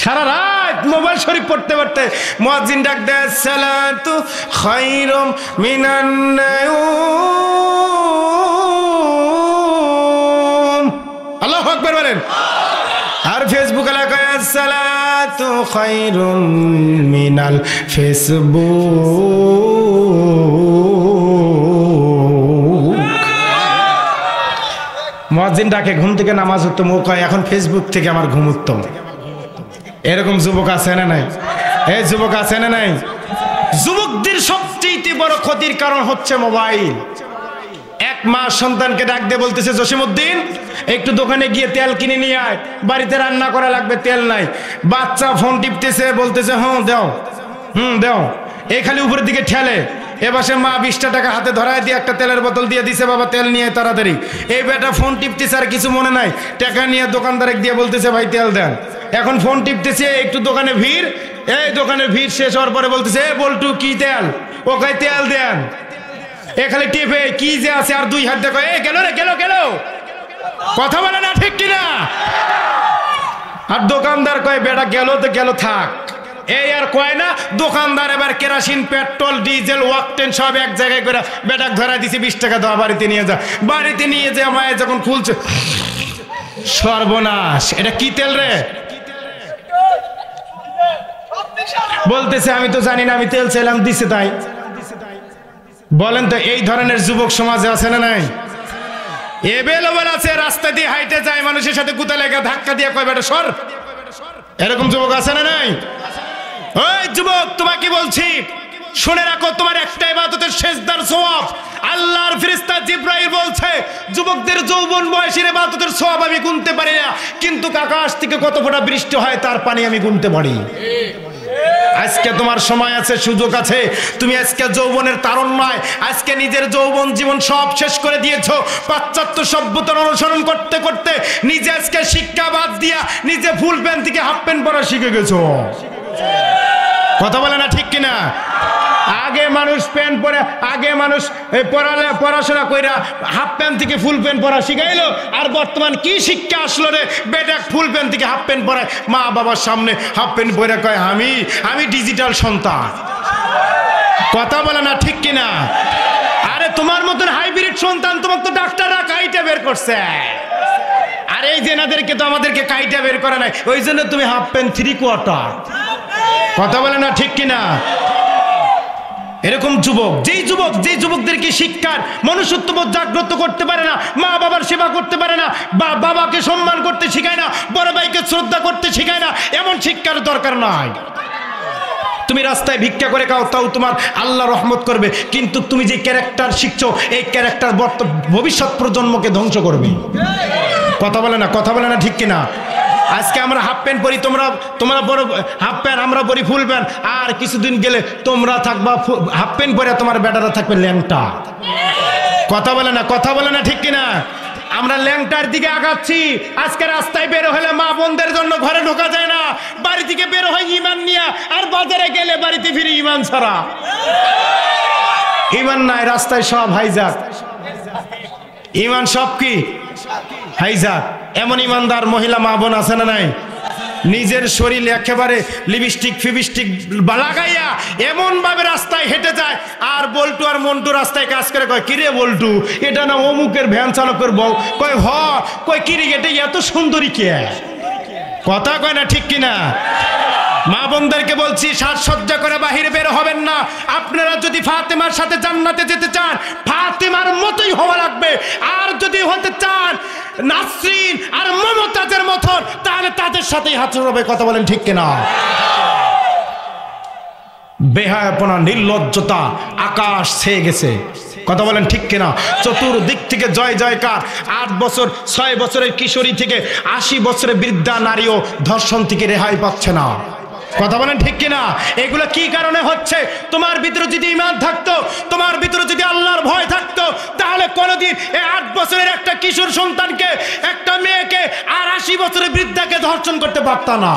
সারা রাত মোবাইল শরীফ পড়তে পড়তে মুয়াজ্জিন ডাক দেয়, সালাতু খায়রুম মিনান নাওম। আল্লাহু আকবার বলেন। আর ফেসবুক এলাকায় সালাতু খায়রুম মিনাল ফেসবুক। মুয়াজ্জিন ডাকে, ঘুম থেকে নামাজ উত্তম, ও কয় এখন ফেসবুক থেকে আমার ঘুম উত্তম। এরকম যুবক আছে না নাই? এই যুবক আছে না নাই? যুবকদের সবচেয়ে বড় ক্ষতির কারণ হচ্ছে মোবাইল। এক মা সন্তানকে ডাক দিয়ে বলতেছে, জসিমউদ্দিন একটু দোকানে গিয়ে তেল কিনে নিয়ে আয়, বাড়িতে রান্না করা লাগবে, তেল নাই। বাচ্চা ফোন টিপতেছে, বলতেছে হ্যাঁ দাও, দাও। এই খালি উপরের দিকে ঠেলে। এবারে মা 20টা টাকা হাতে ধরায় দিয়ে একটা তেলের বোতল দিয়ে দিছে, বাবা তেল নিয়ে তাড়াতাড়ি। এই বেটা ফোন টিপতেছে, আর কিছু মনে নাই, টাকা নিয়ে দোকানদারে দিয়ে বলতেছে ভাই তেল দেন। এখন ফোন টিপতেছে, একটু দোকানে ভিড়। এই দোকানের ভিড় শেষ হওয়ার পরে বলতেছে, এ বল্টু কি তেল? ও কয় তেল দেন। এ খালি টিপে কি যে আছে, আর 2 হাত দেখো, এ গেল রে, গেল গেল। কথা বলে না ঠিক কিনা? আর দোকানদার কয় বেটা গেল তো গেল, থাক। এই আর কয় না, দোকানদার এবার কেরোসিন, পেট্রোল, ডিজেল, ওয়াকটেন সব এক জায়গায় করে বেটাক ধরা দিছে, 20 টাকা দেওয়া, বাড়িতে নিয়ে যা। বাড়িতে নিয়ে যা মায়ে যখন খুলছে, সর্বনাশ, এটা কি তেল রে? বলতেছে আমি তো জানি না, আমি তেল চাইলাম দিছে তাই। বলেন তো এই ধরনের যুবক সমাজে আছে না নাই? এবেলেবেল আছে, রাস্তা দিয়ে হাইটে যায়, মানুষের সাথে গুতা লেগে ধাক্কা দিয়ে কয় বেটা সর। এরকম যুবক আছে না নাই? ওই যুবক তোমাকে বলছি, শুনে রাখো, তোমার একটা ইবাদতের সিজদার সওয়াব আল্লাহর ফেরেশতা জিবরাইল বলছে, যুবকদের যৌবন বয়সের ইবাদতের সওয়াব আমি গুনতে পারি না, কিন্তু আকাশ থেকে কত ফোঁটা বৃষ্টি হয় তার পানি আমি গুনতে পারি। আজকে তোমার সময় আছে, সুযোগ আছে, তুমি আজকে যৌবনের তারুণ্যয়, আজকে নিজের যৌবন জীবন সব শেষ করে দিয়েছো পাশ্চাত্য সভ্যতার অনুসরণ করতে করতে। নিজে আজকে শিক্ষা বাদ দিয়া নিজে ফুল প্যান্ট থেকে হাফ প্যান্ট পরা শিখে গেছো। কথা বলে না ঠিক কিনা? আগে মানুষ প্যান্ট পরে, আগে মানুষ পড়াশোনা কইরা হাফ প্যান্ট থেকে ফুল প্যান্ট পরা শিখাইলো, আর বর্তমান কি শিক্ষা আসলো রে? বেটা ফুল প্যান্ট থেকে হাফ প্যান্ট পরায়, মা বাবার সামনে হাফ প্যান্ট পরে কয় আমি ডিজিটাল সন্তান। কথা বলে না ঠিক কিনা? আরে তোমার মতন হাইব্রিড সন্তান তোমাকে তো ডাক্তাররা কাইটা বের করছে, আর এই জেনাদেরকে তো আমাদেরকে কাইটা বের করে নাই, ওই জন্য তুমি হাফ প্যান্ট 3/4। কথা বলে না ঠিক কিনা? এরকম যুবক, যেই যুবকদেরকে শিক্ষার মনুষ্যত্ববোধ জাগ্রত করতে পারে না, মা বাবার সেবা করতে পারে না, বাবাকে সম্মান করতে শিখায় না, বড় ভাইকে শ্রদ্ধা করতে শিখায় না, এমন শিক্ষার দরকার নাই। তুমি রাস্তায় ভিক্ষা করে খাও, তাও তোমার আল্লাহ রহমত করবে, কিন্তু তুমি যে ক্যারেক্টার শিখছো, এই ক্যারেক্টার ভবিষ্যৎ প্রজন্মকে ধ্বংস করবে। কথা বলে না ঠিক কিনা? আজকে আমরা হাফ প্যান্ট পরি, তোমরা বড় হাফ প্যান্ট, আমরা পরি ফুল প্যান্ট, আর কিছুদিন গেলে তোমরা থাকবা হাফ প্যান্ট পরে, তোমার বেটারা থাকবে ল্যাংটা। কথা বলে না ঠিক কিনা? আমরা ল্যাংটার দিকে আগাচ্ছি। আজকে রাস্তায় বের হলে মা বোনদের জন্য ঘরে ঢোকা যায় না, বাড়ি থেকে বের হয় ইমান নিয়ে, আর বাজারে গেলে বাড়িতে ফিরে ইমান ছাড়া। ইমান নাই, রাস্তায় সব হাইজাক, ইমান সব কি হাইজাক। এমন ইমানদার মহিলা মা বোন আছে না নাই? নিজের শরীর একেবারে লিপস্টিক ফিবিস্টিক লাগাইয়া এমন ভাবে রাস্তায় হেঁটে যায়, আর বল্টু আর মন্টু রাস্তায় কাজ করে, কয় কিরে বল্টু, এটা না অমুকের ভ্যান চালকের বউ। কয় কয় কিরে, এটা এত সুন্দরী কে? কথা কয় না ঠিক কিনা? মা বোনদেরকে বলছি, সাজসজ্জা করে বাহিরে বের হবেন না। আপনারা যদি ফাতেমার সাথে জান্নাতে যেতে চান, ফাতেমার মতোই হওয়া লাগবে। আর যদি হতে চান নাসরিন আর মমতাজের মতন, তাহলে তাদের সাথেই হাত হবে। কথা বলেন ঠিক কিনা? বেহায়াপনা, নির্লজ্জতা আকাশ ছেয়ে গেছে। কথা বলেন ঠিক কিনা? চতুর্দিক থেকে জয় জয়কার। 8 বছর 6 বছরের কিশোরী থেকে 80 বছরের বৃদ্ধা নারীও ধর্ষণ থেকে রেহাই পাচ্ছে না। কথা বলেন ঠিক কিনা? এগুলো কি কারণে হচ্ছে? তোমার ভিতরে যদি ঈমান থাকতো, তোমার ভিতরে যদি আল্লাহর ভয় থাকতো, তাহলে কোনদিন এই 8 বছরের একটা কিশোর সন্তানকে, একটা মেয়েকে আর 80 বছরের বৃদ্ধাকে ধর্ষণ করতে পারত না।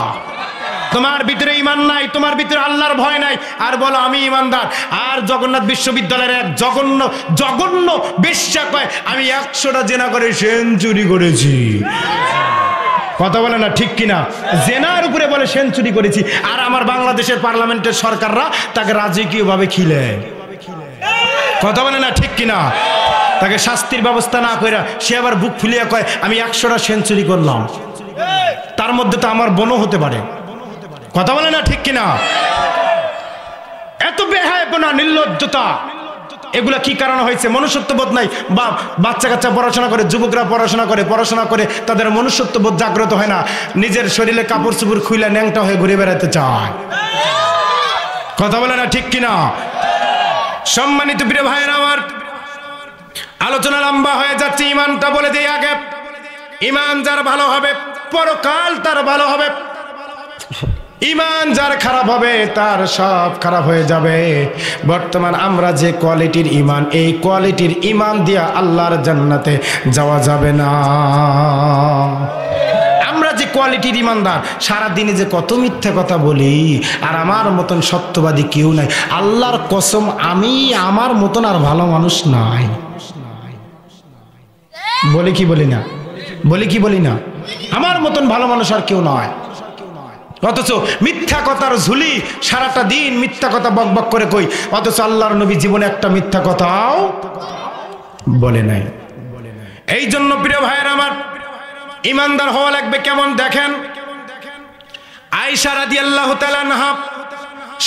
তোমার ভিতরে ঈমান নাই, তোমার ভিতরে আল্লাহর ভয় নাই, আর বলো আমি ঈমানদার। আর জগন্নাথ বিশ্ববিদ্যালয়ের এক জঘন্য বেশ্যা কয় আমি 100টা জেনা করে সেঞ্চুরি করেছি। কথা বলে না ঠিক কিনা? জেনার উপরে বলে সেঞ্চুরি করেছি, আর আমার বাংলাদেশের পার্লামেন্টের সরকাররা তাকে রাজকীয়ভাবে খিলে। কথা বলে না ঠিক কিনা? তাকে শাস্তির ব্যবস্থা না করে সে আবার বুক ফুলিয়ে কয় আমি 100টা সেঞ্চুরি করলাম। তার মধ্যে তো আমার বোনও হতে পারে। কথা বলে না ঠিক কিনা? এত বেহায়াপনা, নির্লজ্জতা, এগুলা কি কারণে হয়েছে? মনুষ্যত্ববোধ নাই। বাচ্চা কাচ্চা পড়াশোনা করে, যুবকরা পড়াশোনা করে তাদের মনুষ্যত্ববোধ জাগ্রত হয় না। নিজের শরীরে কাপড় চুপড় খুইলা ন্যাংটা হয়ে ঘুরে বেড়াতে চায়। কথা বলে না ঠিক কিনা? সম্মানিত প্রিয় ভাইয়েরা আমার, আলোচনা লম্বা হয়ে যাচ্ছে। ঈমানটা বলে দিই আগে। ঈমান যার ভালো হবে, পরকাল তার ভালো হবে। ঈমান যার খারাপ হবে, তার সব খারাপ হয়ে যাবে। বর্তমান আমরা যে কোয়ালিটির ঈমান, এই কোয়ালিটির ঈমান দিয়া আল্লাহর জান্নাতে যাওয়া যাবে না। আমরা যে কোয়ালিটির ঈমানদার, সারা দিনে যে কত মিথ্যা কথা বলি, আর আমার মতন সত্যবাদী কেউ নাই। আল্লাহর কসম, আমি আমার মতন আর ভালো মানুষ নাই। বলি কি বলি না? বলি কি বলি না? আমার মতন ভালো মানুষ আর কেউ নয়। অথচ মিথ্যা কথার ঝুলি, সারাটা দিন মিথ্যা কথা বকবক করে কই, অথচ আল্লাহর নবী জীবনে একটা মিথ্যা কথাও বলে নাই। এই জন্য প্রিয় ভাইয়ের আমার, ঈমানদার হওয়া লাগবে কেমন দেখেন। আয়েশা রাদিয়াল্লাহু তাআলা আনহা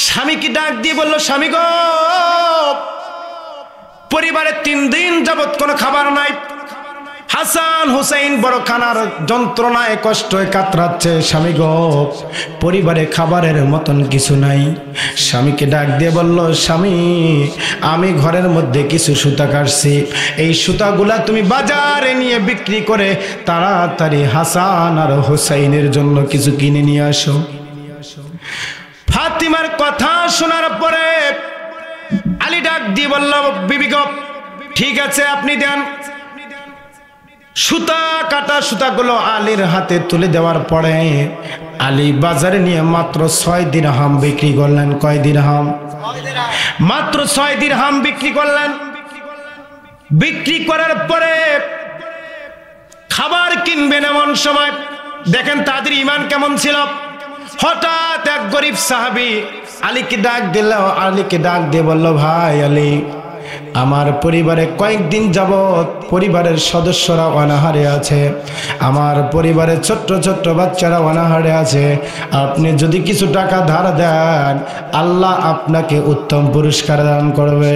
স্বামীকে ডাক দিয়ে বলল, স্বামী গো, পরিবারে 3 দিন যাবত কোনো খাবার নাই। হাসান হুসাইন বড় খানার যন্ত্রণায় কষ্টে কাতরাচ্ছে। স্বামী গো, পরিবারে খাবারের মতন কিছু নাই। স্বামীকে ডাক দিয়ে বলল, স্বামী, আমি ঘরের মধ্যে কিছু সুতা কাটছি, এই সুতাগুলা তুমি বাজারে নিয়ে বিক্রি করে তাড়াতাড়ি হাসান আর হুসাইনের জন্য কিছু কিনে নিয়ে আসো। ফাতিমার কথা শোনার পরে আলী ডাক দিয়ে বলল, বিবি গো, ঠিক আছে আপনি দেন। সুতা কাটা সুতাগুলো আলীর হাতে তুলে দেওয়ার পরে আলী বাজারে নিয়ে মাত্র 6 দিরহাম বিক্রি করলেন। কয় দিরহাম? মাত্র 6 দিরহাম বিক্রি করলেন। বিক্রি করার পরে খাবার কিনবেন এমন সময় দেখেন তাদের ঈমান কেমন ছিল। হঠাৎ এক গরিব সাহাবী আলীকে ডাক দিল। আলীকে ডাক দিয়ে বলল, ভাই আলী, আমার পরিবারে কয়েকদিন যাবত পরিবারের সদস্যরা অনাহারে আছে, আমার পরিবারের ছোট্ট ছোট্ট বাচ্চারা অনাহারে আছে। আপনি যদি কিছু টাকা ধার দেন, আল্লাহ আপনাকে উত্তম পুরস্কার দান করবে।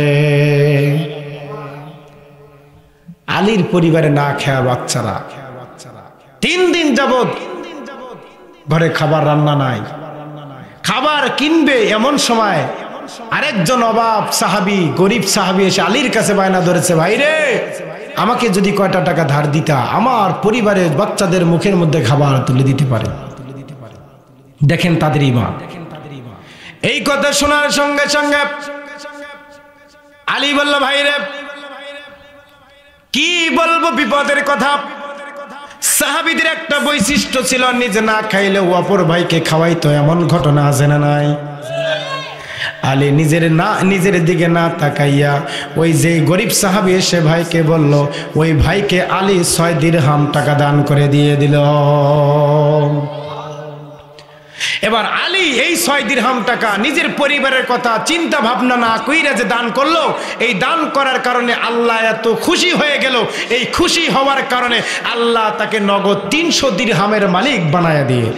আলীর পরিবারে না খেয়া বাচ্চারা 3 দিন যাবত ঘরে খাবার রান্না নাই। খাবার কিনবে এমন সময় আরেকজন অভাব সাহাবী, গরিব সাহাবী এসে আলীর কাছে বায়না ধরেছে, ভাই রে, আমাকে যদি কয়টা টাকা ধার দিতা, আমার পরিবারের বাচ্চাদের মুখের মধ্যে খাবার তুলে দিতে পারে। দেখেন তাদের ঈমান। এই কথা শোনার সঙ্গে সঙ্গে আলী বলল, ভাই রে, কি বলবো বিপদের কথা। সাহাবীদের একটা বৈশিষ্ট্য ছিল, নিজে না খাইলে অপর ভাইকে খাওয়াইতো, এমন ঘটনা আছে না নাই? আলী নিজের দিকে না তাকাইয়া ওই যে গরিব সাহাবী এসে ভাইকে বলল, ওই ভাইকে আলী 6 দিরহাম টাকা দান করে দিয়ে দিল। এবার আলী এই 6 দিরহাম টাকা নিজের পরিবারের কথা চিন্তা ভাবনা না কইরা যে দান করলো, এই দান করার কারণে আল্লাহ এত খুশি হয়ে গেল। এই খুশি হওয়ার কারণে আল্লাহ তাকে নগদ 300 দিরহামের মালিক বানায়া দিয়ে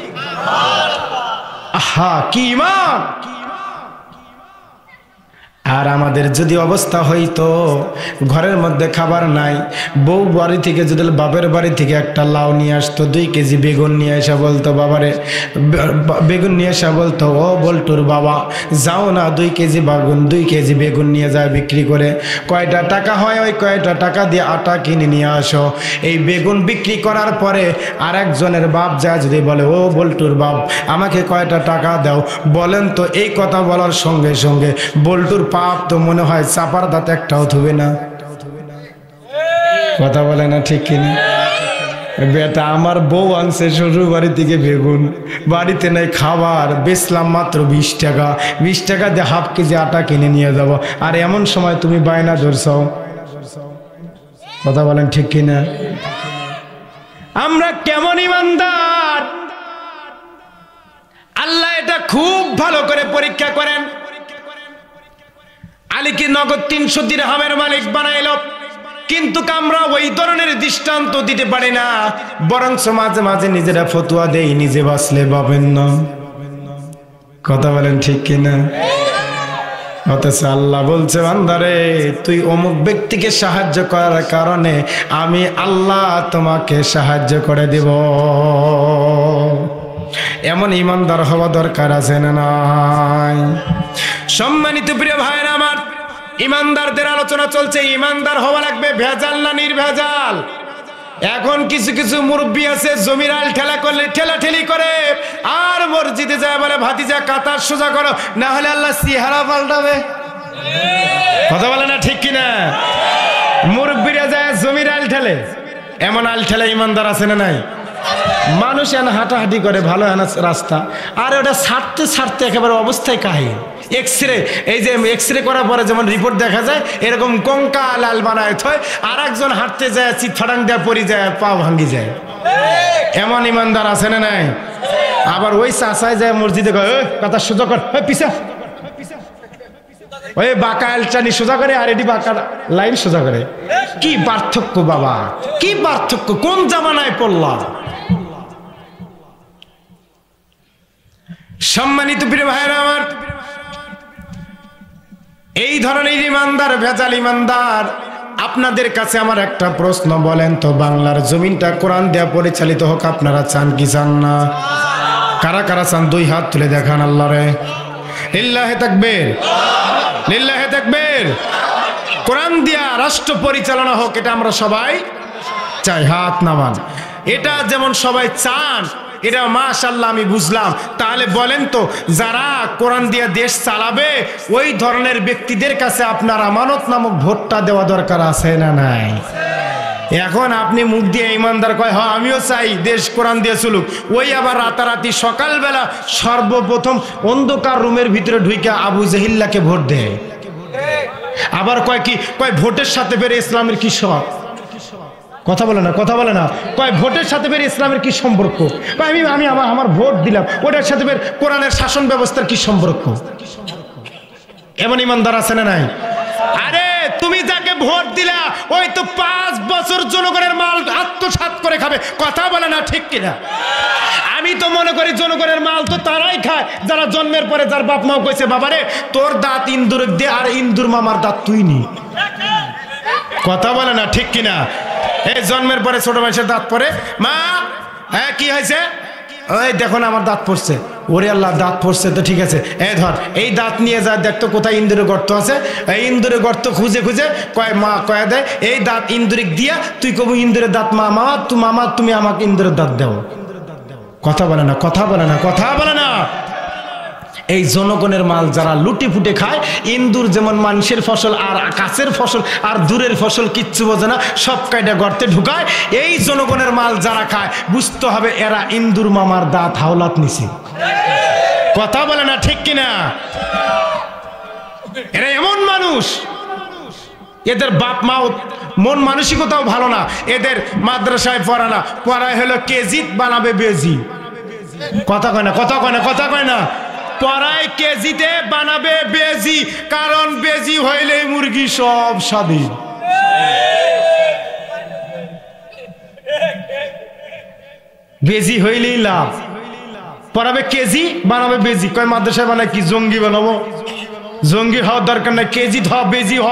আহা কি ঈমান! আর আমাদের যদি অবস্থা হইতো ঘরের মধ্যে খাবার নাই, বউ বাড়ি থেকে যদি বাপের বাড়ি থেকে একটা লাউ নিয়ে আসতো, 2 কেজি বেগুন নিয়ে এসে বলতো, বাবারে বেগুন নিয়ে এসে বলতো, ও বল্টুর বাবা যাও না 2 কেজি বেগুন 2 কেজি বেগুন নিয়ে যায় বিক্রি করে, কয়টা টাকা হয় ওই কয়টা টাকা দিয়ে আটা কিনে নিয়ে আসো। এই বেগুন বিক্রি করার পরে আর একজনের বাপ যায় যদি বলে, ও বল্টুর বাপ আমাকে কয়টা টাকা দাও, বলেন তো এই কথা বলার সঙ্গে সঙ্গে বল্টুর পাপ তো মনে হয় চাপার দাঁত একটাও ধুবে না। কথা বলে না ঠিক কিনা? বেটা আমার বউ আনছে শ্বশুর বাড়ি থেকে বেগুন, বাড়িতে নাই খাবার, বেচলাম মাত্র 20 টাকা, 20 টাকা দিয়ে হাফ কেজি আটা কিনে নিয়ে যাব, আর এমন সময় তুমি বায়না ধরছাও। কথা বলেন ঠিক কিনা? আমরা কেমন ইমানদার আল্লাহ এটা খুব ভালো করে পরীক্ষা করেন। আলীকে নগদ 300 দিরহামের মালিক বানাইল, কিন্তু আমরা ওই ধরনের দৃষ্টান্ত দিতে পারি না, বরং মাঝে মাঝে নিজেরা ফতুয়া দেই, নিজে বাঁচলে পাবেন না। কথা বলেন ঠিক কিনা? অথচ আল্লাহ বলছে, বান্দারে তুই অমুক ব্যক্তিকে সাহায্য করার কারণে আমি আল্লাহ তোমাকে সাহায্য করে দেব। এমন ইমানদার হওয়া দরকার আছে না নাই? সম্মানিত প্রিয় ভাইরা আমার, ইমানদারদের আলোচনা চলছে। ইমানদার হওয়া লাগবে ভেজাল না নির্ভেজাল। এখন কিছু কিছু মুরব্বী আছে জমির আল ঠেলা করলে ঠেলাঠেলি করে, আর মসজিদে যায় বলে ভাতিজা কাতার সোজা করো, না হলে আল্লাহ চেহারা পাল্টাবে। কথা বলে না ঠিক কিনা? মুরব্বীরা যায় জমির আল ঠেলে, এমন আল ঠেলা ইমানদার আছে না নাই? মানুষ এনে হাঁটাহাঁটি করে ভালো রাস্তা, আর ওটা ছাড়তে ছাড়তে একেবারে অবস্থায় কাহিল। এক্সরে, এই যে এক্সরে করার পরে যেমন রিপোর্ট দেখা যায়, এরকম কঙ্কা লাল বানায় থয়, আর একজন হাঁটতে যায় চিৎ ফাটাং দেওয়া পরি যায়, পা ভাঙ্গি যায়। এমন ইমানদার আছে না নাই? আবার ওই চাষায় যায় মসজিদে কয়, কথা সোজা কর, পিছা ওই বাঁকা আলচানি সোজা করে, আর এটি বাঁকা লাইন সোজা করে। কি পার্থক্য বাবা, কি পার্থক্য! কোন জামানায় পড়লাম? সম্মানিত প্রিয় ভাইরা আমার, এই ধরনের ইমানদার, ভেজাল ইমানদার, আপনাদের কাছে আমার একটা প্রশ্ন, বলেন তো বাংলার জমিনটা কোরআন দেয়া পরিচালিত হোক আপনারা চান কি চান না? কারা কারা চান 2 হাত তুলে দেখান আল্লাহরে। লিল্লাহে তাকবীর, লিল্লাহে তাকবীর। কোরআন দিয়া রাষ্ট্র পরিচালনা হোক, এটা আমরা সবাই চাই, হাত নামান। এটা যেমন সবাই চান, এটা মাশাআল্লাহ আমি বুঝলাম। তাহলে বলেন তো, যারা কোরআন দিয়া দেশ চালাবে ওই ধরনের ব্যক্তিদের কাছে আপনার আমানত নামক ভোটটা দেওয়া দরকার আছে না নাই? এখন আপনি মুখ দিয়ে ইমানদার কয়, হ্যাঁ আমিও চাই দেশ কোরআন দিয়ে চলুক, ওই আবার রাতারাতি সকালবেলা সর্বপ্রথম অন্ধকার রুমের ভিতরে ঢুইকা আবু জাহিল্লাকে ভোট দেয়। আবার কয় কি, কয় ভোটের সাথে বের ইসলামের কি সব? কথা বলে না, কথা বলে না। কয় ভোটের সাথে বের ইসলামের কি সম্পর্ক? আমি আমি আমার ভোট দিলাম, ওটার সাথে বের কোরআনের শাসন ব্যবস্থার কি সম্পর্ক? এমন ইমানদার আছে না নাই? আরে তুমি যাকে ভোট দিলা ওই তো 5 বছর জনগণের মাল আত্মসাৎ করে খাবে। কথা বলে না ঠিক কিনা? আমি তো মনে করি জনগণের মাল তো তারাই খায় যারা জন্মের পরে যার বাপ মাও কইছে, বাবারে তোর দাঁত ইন্দুর দে, আর ইন্দুর মামার দাঁত তুই নি। কথা বলে না ঠিক কিনা? এই জন্মের পরে ছোট মানুষের দাঁত পড়ে, মা হ্যাঁ কি হয়েছে? ওই দেখো না আমার দাঁত পড়ছে। ওরে আল্লাহ, দাঁত পড়ছে তো ঠিক আছে, এই ধর এই দাঁত নিয়ে যা, দেখতো কোথায় ইন্দুরের গর্ত আছে। এই ইন্দুরের গর্ত খুঁজে খুঁজে কয় মা কয়া দেয়, এই দাঁত ইন্দুরিক দিয়া তুই কবু ইন্দুরের দাঁত, মামা তুমি আমাকে ইন্দুরের দাঁত দাও। কথা বলে না, কথা বলে না, কথা বলে না। এই জনগণের মাল যারা লুটি ফুটে খায়, ইন্দুর যেমন মানুষের ফসল আর কাছের ফসল আর দূরের ফসল কিচ্ছু বোঝে না, সব কাইটা গর্তে ঢুকায়। এই জনগণের মাল যারা খায় বুঝতে হবে এরা ইন্দুর মামার দাঁত হাওলাত নিছে। কথা বলে না ঠিক কিনা? এরা এমন মানুষ, এদের বাপ মা মন মানসিকতাও ভালো না, এদের মাদ্রাসায় পড়ানা, পড়ায় হলো কেজি বানাবে বেজি। কথা কয় না, কথা কয় না, কথা কয় না। পড়ায় কেজিতে বানাবে বেজি, কারণ বেজি হইলেই মুরগি সব স্বাধীন। বেজি হইলেই লাভ। পড়াবে কেজি, বানাবে বেজি। কয় মাদ্রাসায় বানায় কি জঙ্গি বানাবো? জঙ্গি হওয়ার দরকার নাই, কেজি হ বেজি হ।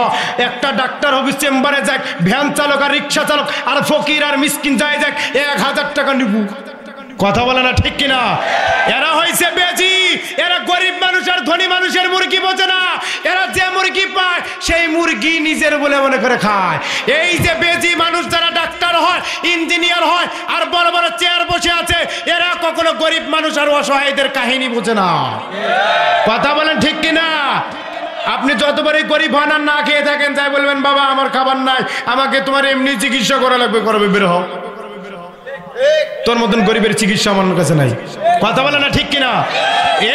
একটা ডাক্তার হবে চেম্বারে যাক, ভ্যান চালক আর রিক্সা চালক আর ফকির আর মিসকিন যায় যাক, 1000 টাকা নিব। কথা বলে না ঠিক কিনা? এরা হয়েছে বেজি। এরা গরিব মানুষ আর ধনী মানুষের মুরগি বোঝে না। এরা যে মুরগি পায় সেই মুরগি নিজের বলে মনে করে খায়। এই যে বেজি মানুষ যারা ডাক্তার হয়, ইঞ্জিনিয়ার হয় আর বড় বড় চেয়ার বসে আছে, এরা কখনো গরিব মানুষ আর অসহায়দের কাহিনী বোঝে না। কথা বলেন ঠিক কিনা? আপনি যতবারই গরিব হন আর না খেয়ে থাকেন, তাই বলবেন বাবা আমার খাবার নাই, আমাকে তোমার এমনি চিকিৎসা করা লাগবে, করবে, বের হও। তোর মতন গরিবের চিকিৎসা আমার কাছে নাই। কথা বলে না ঠিক কিনা?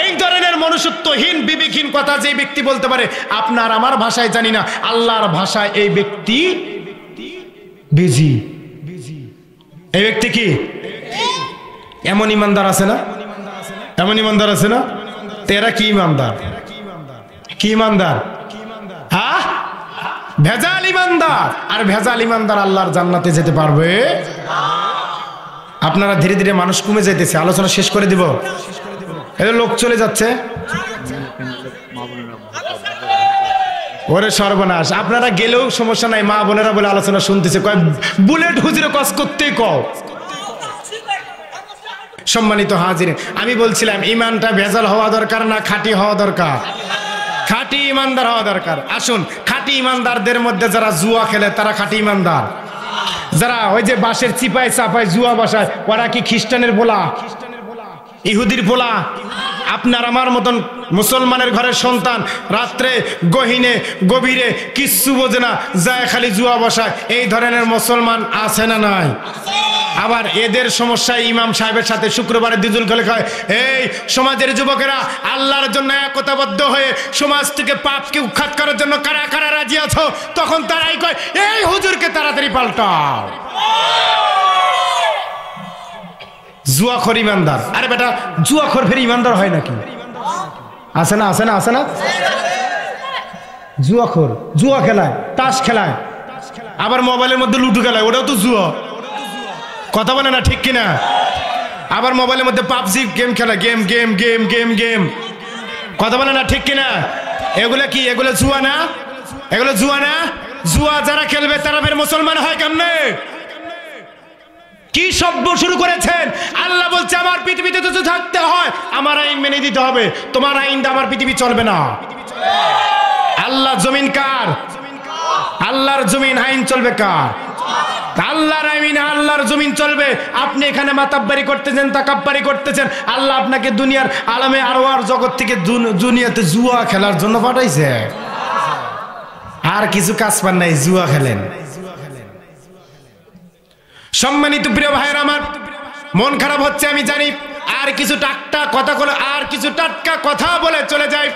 এই ধরনের মনুষ্যত্বহীন বিবেকহীন কথা যে ব্যক্তি বলতে পারে, আপনার আমার ভাষায় জানি না, আল্লাহর ভাষায় এই ব্যক্তি বেজি। এই ব্যক্তি কি এমন ইমানদার আছে না? এমন ইমানদার আছে না? তেরা কি ইমানদার? কি ইমানদার? হ্যাঁ, ভেজাল ইমানদার। আর ভেজাল ইমানদার আল্লাহর জান্নাতে যেতে পারবে? আপনারা ধীরে ধীরে মানুষ কমে যাইতেছে, আলোচনা শেষ করে দিব। এদের লোক চলে যাচ্ছে, ওরে সর্বনাশ। আপনারা গেলেও সমস্যা নাই, মা বোনেরা বলে আলোচনা শুনতেছে, কয় বুলেট হুজুরে কাজ করতেই কও। সম্মানিত হাজিরিন, আমি বলছিলাম ইমানটা ভেজাল হওয়া দরকার না খাঁটি হওয়া দরকার? খাঁটি ইমানদার হওয়া দরকার। আসুন, খাঁটি ইমানদারদের মধ্যে যারা জুয়া খেলে তারা খাঁটি ইমানদার। যারা ওই যে বাঁশের চিপায় চাপায় জুয়া বসায়, ওরা কি খ্রিস্টানের পোলা, ইহুদির পোলা? আপনার আমার মতন মুসলমানের ঘরের সন্তান রাত্রে গহীনে গভীরে কিচ্ছু বোঝে না, যায় খালি জুয়া বসায়। এই ধরনের মুসলমান আছে না নাই? আবার এদের সমস্যায় ইমাম সাহেবের সাথে শুক্রবারে দুজুল খেলে খায়। এই সমাজের যুবকেরা আল্লাহর জন্য একতাবদ্ধ হয়ে সমাজ থেকে পাপকে উৎখাত করার জন্য কারা কারা রাজি আছো? তখন তারাই কয় এই হুজুরকে তাড়াতাড়ি পাল্টাও। জুয়াখোর ইমানদার। আরে বেটা, জুয়াখোর ফের ইমানদার হয় নাকি? আছে না? আছে না? আছে না? জুয়াখোর জুয়া খেলায়, তাস খেলায়, আবার মোবাইলের মধ্যে লুডু খেলায়, ওটাও তো জুয়া। কথা বলে না ঠিক কিনা? আবার মোবাইলের মধ্যে পাবজি গেম খেলা, game game game game game. কথা বলে না ঠিক কিনা? এগুলো কি? এগুলো জুয়া না? এগুলো জুয়া না? জুয়া যারা খেলবে তারা ফের মুসলমান হয় কেমনে? কি সভ্য শুরু করেছেন? আল্লাহ বলছে আমার পৃথিবীতে তো থাকতে হয়, আমার আইন মেনে দিতে হবে, তোমার আইন আমার পৃথিবী চলবে না। আল্লাহ জমিন কার? আল্লাহর জমিন, আইন চলবে কার? আল্লাহর আইন, আল্লাহর জমিন চলবে। আপনি এখানে মাতাব্বারি করতেছেন, তাকাব্বারি করতেছেন, আল্লাহ আপনাকে দুনিয়ার আলমে আরওয়ার জগৎ থেকে দুনিয়াতে জুয়া খেলার জন্য পাঠাইছে। আর কিছু কাজ পান নাই, জুয়া খেলেন। সম্মানিত প্রিয় ভাইয়ের আমার, মন খারাপ হচ্ছে আমি জানি, আর কিছু টাটকা কথা বলে চলে যায়।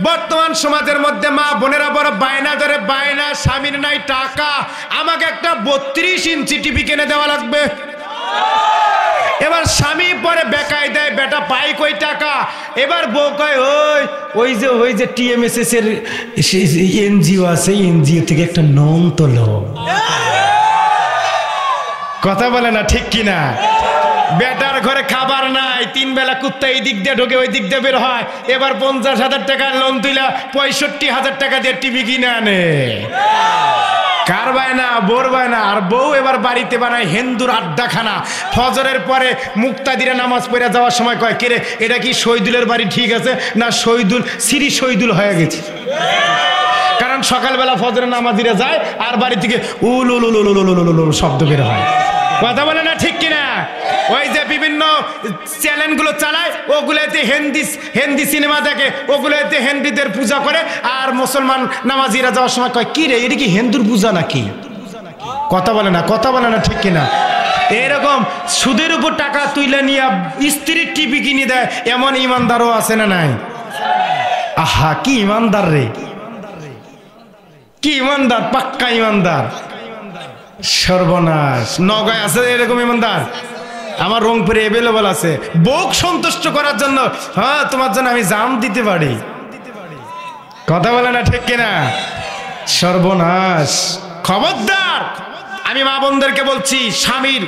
বর্তমান সমাজের মধ্যে মা বোনেরা বড় বায়না ধরে, বায়না স্বামীর নাই টাকা, আমাকে একটা 32 ইঞ্চি টিভি কিনে দেওয়া লাগবে। এবার স্বামী পরে বেকায় দেয়, বেটা পাই কই টাকা? এবার বউ কয় ওই যে টিএমএসএস এর এনজিও আছে, এনজিও থেকে একটা নং তোলো। কথা বলে না ঠিক কিনা? বেটার ঘরে খাবার নাই, 3 বেলা কুত্তা এই দিক দিয়ে ঢোকে, ওই দিক দিয়ে বের হয়। এবার 50,000 টাকার লোন তুইলা 65,000 টাকা দিয়ে টিভি কিনে আনে। কার বায়না? বোর বায়না। আর বউ এবার বাড়িতে বানায় হিন্দুর আড্ডাখানা। ফজরের পরে মুক্তাদিরা নামাজ পড়ে যাওয়ার সময় কয়, কে রে এটা কি শহীদুলের বাড়ি ঠিক আছে না শহীদুল শ্রী শহীদুল হয়ে গেছে? কারণ সকালবেলা ফজরের নামাজিরা যায় আর বাড়ি থেকে উল উল উল উল উল উল শব্দ বের হয়। কথা বলে না ঠিক কিনা? ওই যে বিভিন্ন চ্যানেলগুলো চালায়, ওগুলোতে হিন্দি সিনেমা দেখে, ওগুলোতে হিন্দুদের পূজা করে। আর মুসলমান নামাজিরা যাওয়ার সময় কয়, কি রে এটা কি হিন্দুর পূজা নাকি? কথা বলে না, কথা বলে না ঠিক কিনা? এরকম সুদের উপর টাকা তুইলে নিয়ে স্ত্রীর টিভি কিনে দেয়, এমন ইমানদারও আছে না নাই? আহা কি ইমানদার রে, কি ইমানদার, পাক্কা ইমানদার। সর্বনাশ, নগায় আছে এরকম ইমানদার, আমার রংপুরে অ্যাভেলেবল আছে। বউক সন্তুষ্ট করার জন্য, হ্যাঁ তোমার জন্য আমি জান দিতে পারি। কথা বলে না ঠিক কিনা? সর্বনাশ। খবরদার, আমি মা বোনদেরকে বলছি, স্বামীর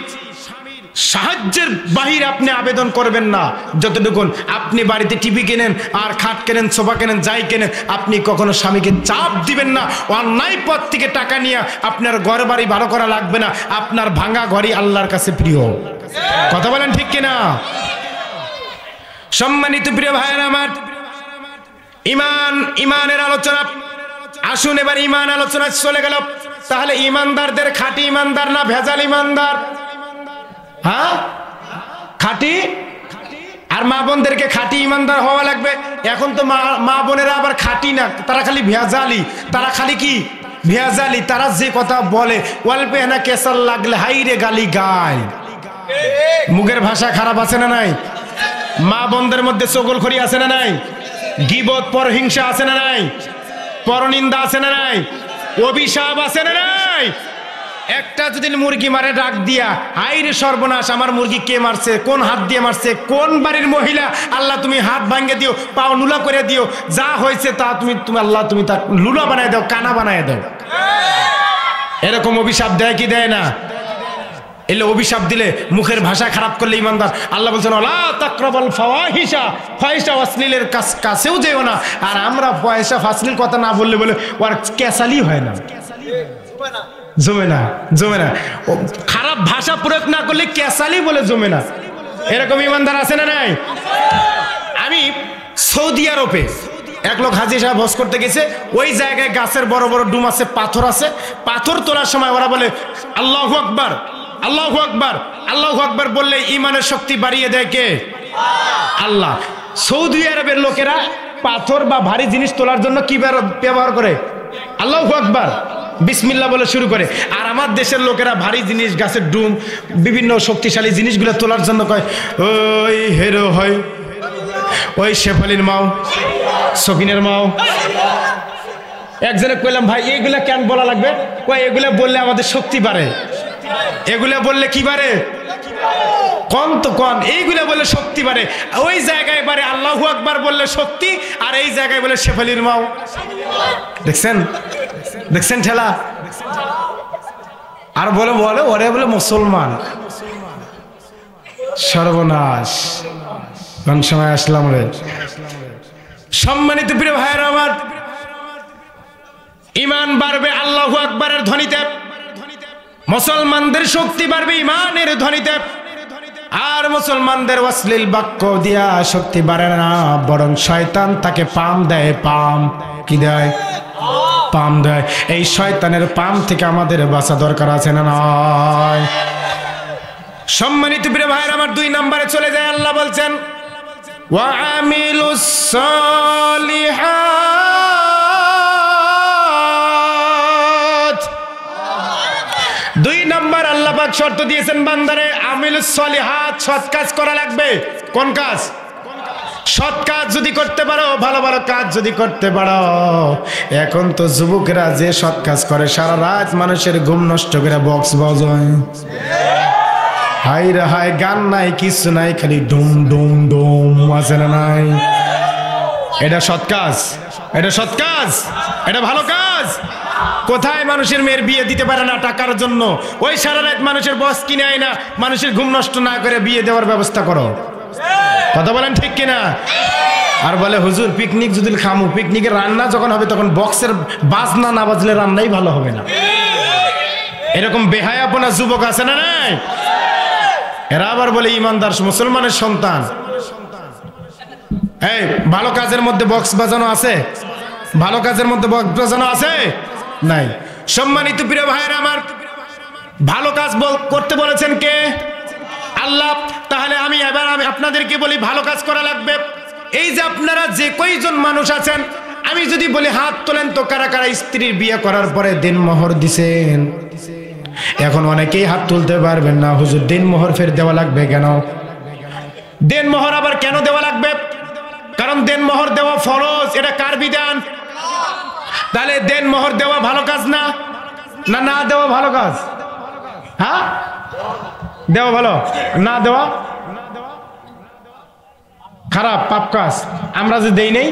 সাহায্যের বাহিরে আপনি আবেদন করবেন না। যতটুকুন আপনি বাড়িতে টিভি কেনেন আর খাট কেনেন, সোফা কেনেন, যাই কেনেন, আপনি কখনো স্বামীকে চাপ দিবেন না। অন্যায় পথ থেকে টাকা নিয়ে আপনার ঘর বাড়ি ভালো করা লাগবে না। আপনার ভাঙা ঘরই আল্লাহর কাছে প্রিয়। কথা বলেন ঠিক কিনা? সম্মানিত প্রিয় ভাইয়েরা আমার, ইমানের আলোচনা, আসুন এবার ইমান আলোচনা চলে গেল। তাহলে ইমানদারদের খাঁটি ইমানদার না ভেজাল ইমানদার? হ্যাঁ, খাঁটি। আর মা বোনদেরকে খাঁটি ইমানদার হওয়া লাগবে। এখন তো মা বোনেরা আবার খাঁটি না, তারা খালি ভেজালি। তারা খালি কি ভেজালি? তারা যে কথা বলে, অল্পে না কেসাল লাগলে হাইরে গালি গায়। মুখের ভাষা খারাপ আছে না নাই? মা বোনদের মধ্যে চগলখড়ি আছে না নাই? গীবত, পরহিংসা আছে না নাই? পরনিন্দা আছে না নাই? অভিশাপ আছে না নাই? একটা যদি মুরগি মারে ডাক দিয়া, হাইরে সর্বনাশ, আমার মুরগি কে মারছে, কোন হাত দিয়ে মারছে, কোন বাড়ির মহিলা, আল্লাহ তুমি হাত ভাঙ্গে দিও, পাও লুলা করে দিও, যা হয়েছে তা তুমি আল্লাহ তুমি তা লুলা বানায় দাও, কানা বানায় দাও। এরকম অভিশাপ দেয় কি দেয় না? এলে অভিশাপ দিলে, মুখের ভাষা খারাপ করলে ইমানদার। আল্লাহ বলছেন ওয়ালা তাকরাবুল ফাওয়াহিশা, ফাহিশা অশ্লীলের কাছেও যেও না। আর আমরা পয়সা ফাসলির কথা না বললে বলে ওর কেসালি হয় না, জমে না, জমে না। খারাপ ভাষা প্রয়োগ না করলে কেসালি বলে জমে না। এরকম ইমানদার আছে না নাই? আমি সৌদি আরবে এক লোক হাজী সাহেব হজ করতে গেছে। ওই জায়গায় গাছের বড় বড় ডুম আছে, পাথর আছে। পাথর তোলার সময় ওরা বলে আল্লাহু আকবার, আল্লাহু আকবার, আল্লাহু আকবার বললে ইমানের শক্তি বাড়িয়ে দেয় কে? আল্লাহ। সৌদি আরবের লোকেরা পাথর বা ভারী জিনিস তোলার জন্য কি ব্যবহার করে? আল্লাহু আকবার, বিসমিল্লাহ বলে শুরু করে। আর আমার দেশের লোকেরা ভারী জিনিস, গাছের ডুম, বিভিন্ন শক্তিশালী জিনিসগুলো তোলার জন্য কয় ওই হেরো হয়, ওই শেফালির মাও, সকিনের মাও। একজনে কইলাম ভাই এগুলা কেন বলা লাগবে? কয় এগুলা বললে আমাদের শক্তি বাড়ে। এগুলা বললে কি বাড়ে? কম তো কম, এইগুলা বলে শক্তি বাড়ে। ওই জায়গায় বাড়ে আল্লাহু আকবার বললে শক্তি, আর এই জায়গায় বলে শেফালির মাও। দেখছেন, দেখছেন ঠেলা। আর বলে বলে ওরে বলে মুসলমান। সর্বনাশ। কোন সময় আসলাম রে? সম্মানিত প্রিয় ভাইয়েরা আমার, ইমান বাড়বে আল্লাহু আকবারের ধ্বনিতে, মুসলমানদের শক্তি বাড়বে ইমানের ধ্বনিতে। আর মুসলমানদের অশ্লীল বাক্য দিয়া শক্তি বাড়ে না, বরং শয়তান তাকে পাম দেয়। পাম কি দেয়? পাম দেয়। এই শয়তানের পাম থেকে আমাদের বাঁচা দরকার আছে না নয়? সম্মানিত প্রিয় ভাইয়ের আমার, 2 নম্বরে চলে যায়। আল্লাহ বলছেন ওয়া আমিলুস সালিহাত। 2 নম্বর আল্লাহ পাক শর্ত দিয়েছেন বান্দারে, আমিলুস সালিহাত, সৎ কাজ করা লাগবে। কোন কাজ? সৎ কাজ যদি করতে পারো, ভালো ভালো কাজ যদি করতে পারো। এখন তো যুবকেরা যে সৎ কাজ করে, সারা রাত মানুষের ঘুম নষ্ট করে বক্স বাজায়। হাই রে হাই, গান নাই, কিছু নাই, খালি ডুম ডুম ডুম, আছে না নাই? এটা সৎ কাজ? এটা সৎ কাজ? এটা ভালো কাজ? কোথায় মানুষের মেয়ের বিয়ে দিতে পারে না টাকার জন্য, ওই সারা রাত মানুষের বস কিনে আয় না, মানুষের ঘুম নষ্ট না করে বিয়ে দেওয়ার ব্যবস্থা করো। কথা বলেন ঠিক কিনা? আর বলে হুজুর পিকনিক যদি খামু, পিকনিকের রান্না যখন হবে তখন বক্সের বাজনা না বাজলে রান্নাই ভালো হবে না। এরকম বেহায়াপনা যুবক আছে না নাই? এরা আবার বলে ইমানদার মুসলমানের সন্তান। এই ভালো কাজের মধ্যে বক্স বাজানো আছে? ভালো কাজের মধ্যে বক্স বাজানো আছে? নাই। সম্মানিত প্রিয় ভাইয়েরা আমার, ভালো কাজ করতে বলেছেন কে? আল্লাহ। তাহলে আমি আপনাদেরকে বলি ভালো কাজ করা লাগবে। এই যে আপনারা যে কয়জন মানুষ আছেন, আমি যদি বলি হাত তোলেন তো কারা কারা স্ত্রীর বিয়ে করার পরে দিনমোহর দিছেন? এখন অনেকেই হাত তুলতে পারবেন না, হুজুর দিনমোহর ফের দেওয়া লাগবে কেন? দিনমোহর আবার কেন দেওয়া লাগবে? কারণ দিনমোহর দেওয়া ফরজ। এটা কার বিধান? তাহলে দিনমোহর দেওয়া ভালো কাজ না? না না দেওয়া ভালো কাজ? হ্যাঁ, দেওয়া ভালো, না দেওয়া খারাপ, পাপ কাজ। আমরা যে দেই নেই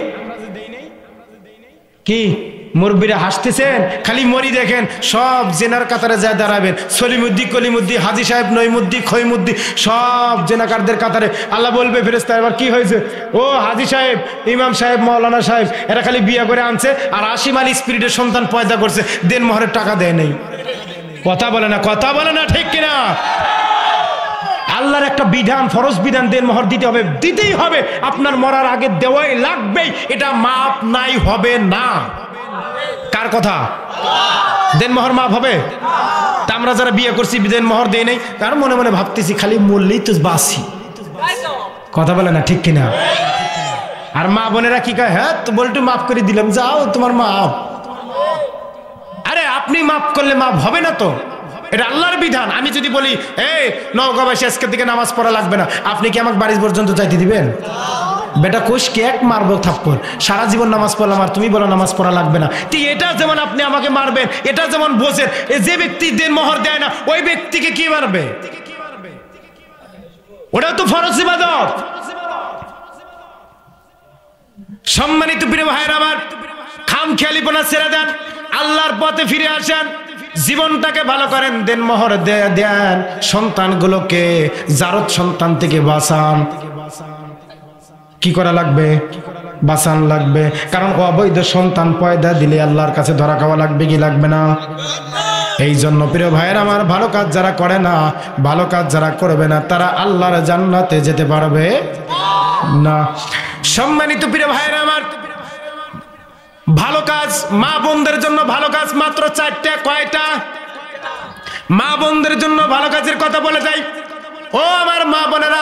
কি মুরব্বীরা হাসতেছেন, খালি মরি দেখেন, সব জেনার কাতারে যায় দাঁড়াবেন। সলিমুদ্দি, কলিমুদ্দি, হাজি সাহেব, নইমুদ্দি, খইমুদ্দি, সব জেনাকারদের কাতারে। আল্লাহ বলবে ফেরেশতা এবার কি হয়েছে? ও হাজি সাহেব, ইমাম সাহেব, মাওলানা সাহেব, এরা খালি বিয়া করে আনছে আর 80 মাইল স্পিরিটের সন্তান পয়দা করছে, দেন মোহরের টাকা দেয় নেই। কথা বলে না, কথা বলে না, ঠিক কিনা? আল্লাহর একটা বিধান, ফরজ বিধান, দেন মোহর দিতে হবে, দিতেই হবে, আপনার মরার আগে দেওয়াই লাগবেই, এটা মাপ নাই হবে না। কার কথা? দেন মোহর মাপ হবে? তা আমরা যারা বিয়ে করছি দেন মোহর দেই নাই, তার মনে মনে ভাবতেছি খালি মরলেই তো বাসি। কথা বলে না, ঠিক কিনা? আর মা বোনেরা কি কয়? হ্যাঁ তো বলটু মাফ করে দিলাম, যাও তোমার মাপ। আরে আপনি মাফ করলে মাপ হবে না তো, এটা আল্লাহর বিধান। আমি যদি বলি এই নওগাঁবাসী আজকের দিকে নামাজ পড়া লাগবে না, আপনি কি আমাকে বাড়ি পর্যন্ত চাইতে দিবেন? বেটা কোষ কে এক মারবো থাপ্পড়, সারা জীবন নামাজ পড়লাম আর তুমি বলো নামাজ পড়া লাগবে না। ঠিক এটা যেমন আপনি আমাকে মারবেন, এটা যেমন বোঝেন, যে ব্যক্তি দেন মোহর দেয় না ওই ব্যক্তিকে কি মারবে? ওটা তো ফরজ ইবাদত। সম্মানিত প্রিয় ভাইয়েরা আমার, খামখেয়ালিপনা ছেড়ে দেন, আল্লাহর পথে ফিরে আসেন, জীবনটাকে ভালো করেন, দেন মোহর দেন, সন্তানগুলোকে জারত সন্তান থেকে বাঁচান। কি করা লাগবে? বাঁচান লাগবে, কারণ অবৈধ সন্তান পয়দা দিলে আল্লাহর কাছে ধরা খাওয়া লাগবে কি লাগবে না? এই জন্য প্রিয় ভাইয়ের আমার, ভালো কাজ যারা করে না, ভালো কাজ যারা করবে না, তারা আল্লাহর জান্নাতে যেতে পারবে না। সম্মানিত প্রিয় ভাইয়ের আমার, ভালো কাজ, মা বোনদের জন্য ভালো কাজ মাত্র 4টা। কয়টা? মা বোনদের জন্য ভালো কাজের কথা বলে যাই। ও আমার মা বোনেরা,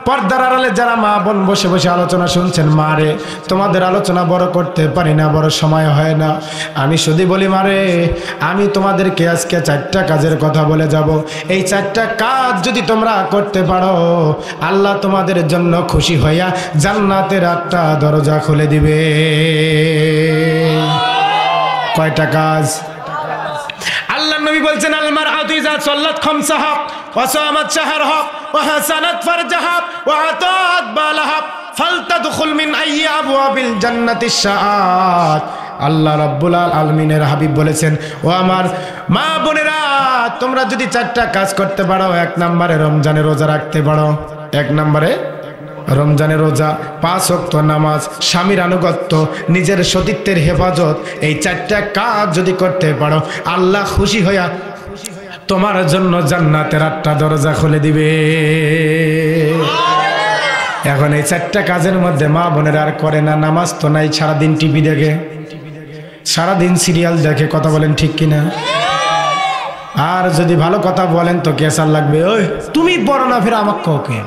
পর্দার আড়ালে যারা মা বোন বসে বসে আলোচনা শুনছেন, মারে তোমাদের আলোচনা বড় করতে পারি না, বড় সময় হয় না, আমি শুধু বলি মারে, আমি তোমাদেরকে আজকে 4টা কাজের কথা বলে যাব। এই 4টা কাজ যদি তোমরা করতে পারো, আল্লাহ তোমাদের জন্য খুশি হইয়া জান্নাতের 8টা দরজা খুলে দিবে। কয়টা কাজ? আল্লাহ নবী বলছেন, আল মারআতু ইযা সাল্লাত খামসাহা ওয়া সামাত শাহরাহা ওয়া হাসানাত ফারজাহা ওয়া আতাত বালাহা ফালতাদখুল মিন আইয়ি আবওয়াবিল জান্নাতিশ শাআত। আল্লাহ রাব্বুল আলামিনের হাবিব বলেছেন, ও আমার মা বোনেরা, তোমরা যদি 4টা কাজ করতে পারো, 1 নম্বরে রমজানের রোজা রাখতে পারো, 1 নম্বরে রমজানের রোজা, 5 ওয়াক্ত নামাজ, স্বামীর আনুগত্য, নিজের সতীত্বের হেফাজত, এই 4টা কাজ যদি করতে পারো, আল্লাহ খুশি হইয়া তোমার জন্য জান্নাতের 8টা দরজা খুলে দিবে। এখন এই 4টা কাজের মধ্যে মা বোনের আর করে না, নামাজ তো নাই, সারাদিন টিভি দেখে, সারাদিন সিরিয়াল দেখে। কথা বলেন ঠিক কিনা? আর যদি ভালো কথা বলেন তো কেসার লাগবে, ওই তুমি পড়ো না, ফির আমাকে কাউকে।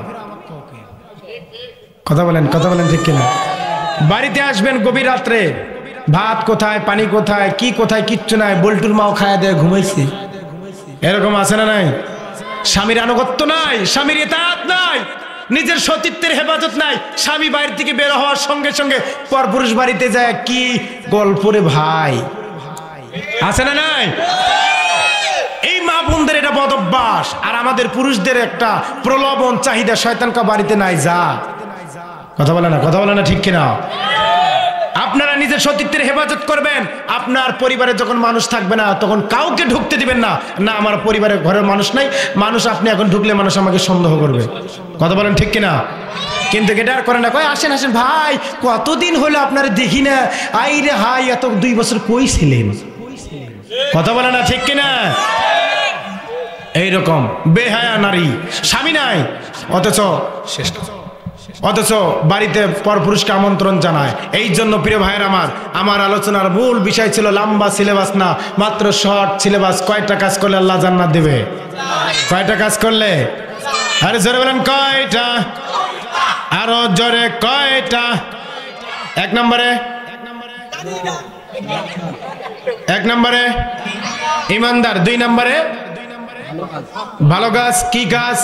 কথা বলেন, কথা বলেন ঠিক কিনা? বাড়িতে আসবেন গভীর রাত্রে, ভাত কোথায়, পানি কোথায়, কি কোথায়, কিচ্ছু নাই, বল্টুর মাও খায়া দেয়, ঘুমাইছি। এরকম আছে না নাই? স্বামীর আনুগত্য নাই, স্বামীর ইতাআত নাই, নিজের সতীত্বের হেফাজত নাই। স্বামী বাইরে থেকে বের হওয়ার সঙ্গে সঙ্গে পরপুরুষ বাড়িতে যায়, কি গল্প রে ভাই, আছে না নাই? এই মা বোনদের এটা বদ অভ্যাস, আর আমাদের পুরুষদের একটা প্রলোভন, চাহিদা, শয়তানকা বাড়িতে নাই, যা। কথা বলে না, কথা বলে না, ঠিক কিনা? আপনারা নিজের সতীত্বের হেফাজত করবেন, আপনার পরিবারে যখন মানুষ থাকবে না তখন কাউকে ঢুকতে দিবেন না। না আমার পরিবারে ঘরের মানুষ নাই, মানুষ আপনি এখন ঢুকলে মানুষ আমাকে সন্দেহ করবে। কথা বলেন ঠিক কিনা? কিন্তু এটা আর করে না, কয় আসেন আসেন ভাই, কতদিন হলো আপনারা দেখি না, আই রে হাই, এত 2 বছর কই ছিলেন? কথা বলে না ঠিক কিনা? এইরকম বেহায়া নারী, স্বামী নাই অথচ বাড়িতে পরপুরুষকে আমন্ত্রণ জানায়। এই জন্য প্রিয় ভাইয়ের আমার আলোচনার মূল বিষয় ছিল লম্বা সিলেবাস না, মাত্র শর্ট সিলেবাস। কয়টা কাজ করলে আল্লাহ জান্নাত দিবে? কয়টা কাজ করলে? আরে জোরে বলেন কয়টা? আরো জোরে কয়টা? 1 নম্বরে ইমানদার, 2 নম্বরে ভালো কাজ। কি কাজ?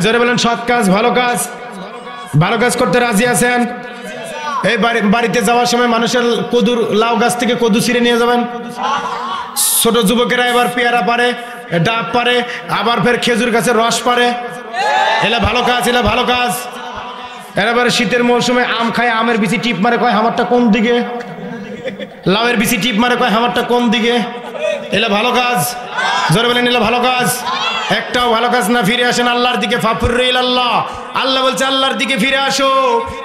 জোরে বলেন সৎ কাজ, ভালো কাজ। ভালো কাজ করতে রাজি আছেন? এই বাড়িতে যাওয়ার সময় মানুষের কদুর, লাউ গাছ থেকে কদু ছিঁড়ে নিয়ে যাবেন। ছোট যুবকেরা এবার পেয়ারা পারে, ডাব পারে, আবার ফের খেজুর গাছের রস পারে। এলা ভালো কাজ, এলা ভালো কাজ। এবার শীতের মৌসুমে আম খায়, আমের বিচি টিপ মারে, কয় আমারটা কোন দিকে? লাউয়ের বিচি টিপ মারে কয় আমারটা কোন দিকে, এলা ভালো কাজ, জোরে বলেন এলা ভালো কাজ, একটাও ভালো কাজ না। ফিরে আসেন আল্লাহর দিকে, ফাফুরু ইলাল্লাহ। আল্লাহ বলছে আল্লাহর দিকে ফিরে আসো।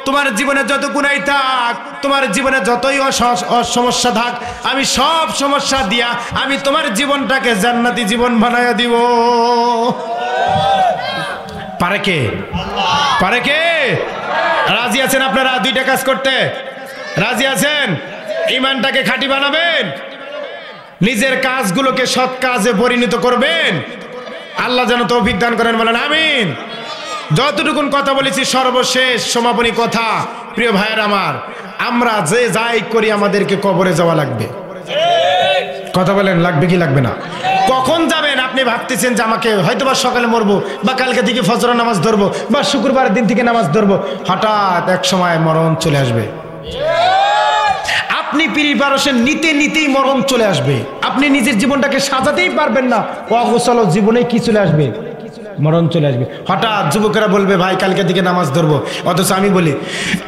তোমার জীবনে যত গুনাহ থাক, তোমার জীবনে যতই সমস্যা থাক, আমি সব সমস্যা দিয়া আমি তোমার জীবনটাকে জান্নাতি জীবন বানায়া দিব। পারে কে? পারে কে? রাজি আছেন আপনারা দুইটা কাজ করতে? রাজি আছেন? ঈমানটাকে খাঁটি বানাবেন, নিজের কাজগুলোকে সৎ কাজে পরিণত করবেন। আল্লাহ যেন তৌফিক দান করেন, বলেন আমিন। যতটুকুন কথা বলেছি সর্বশেষ সমাপনী কথা, প্রিয় ভাইয়ের আমার, আমরা যে যাই করি আমাদেরকে কবরে যাওয়া লাগবে। কথা বলেন লাগবে কি লাগবে না? কখন যাবেন? আপনি ভাবতেছেন যে আমাকে হয়তোবা সকালে মরবো, বা কালকে থেকে ফজর নামাজ ধরবো, বা শুক্রবার দিন থেকে নামাজ ধরবো। হঠাৎ এক সময় মরণ চলে আসবে। আপনি প্রিপারেশন নিতে নিতেই মরণ চলে আসবে। আপনি নিজের জীবনটাকে সাজাতেই পারবেন না, অগোছালো জীবনে কি চলে আসবে? মরণ চলে আসবে। হঠাৎ যুবকেরা বলবে ভাই কালকে থেকে নামাজ ধরবো, অথচ আমি বলি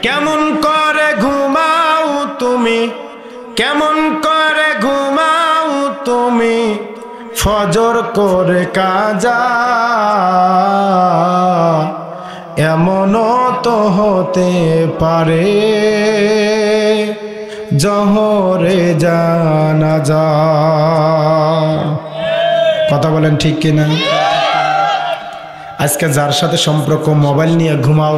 কেমন করে ঘুমাও তুমি, কেমন করে ঘুমাও তুমি, ফজর করে কাজা, এমনও তো হতে পারে জহরে জানাজা। কথা বলেন ঠিক কিনা? আজকে যার সাথে সম্পর্ক মোবাইল নিয়ে ঘুমাও,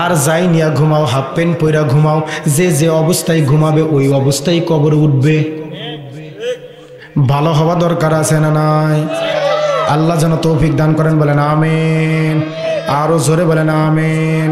আর যাই নিয়ে ঘুমাও, হাফ প্যান্ট পইরা ঘুমাও, যে যে অবস্থায় ঘুমাবে ওই অবস্থায় কবরে উঠবে। ভালো হওয়া দরকার আছে না নাই? আল্লাহ যেন তৌফিক দান করেন, বলেন আমিন। আরো জোরে বলেন আমিন।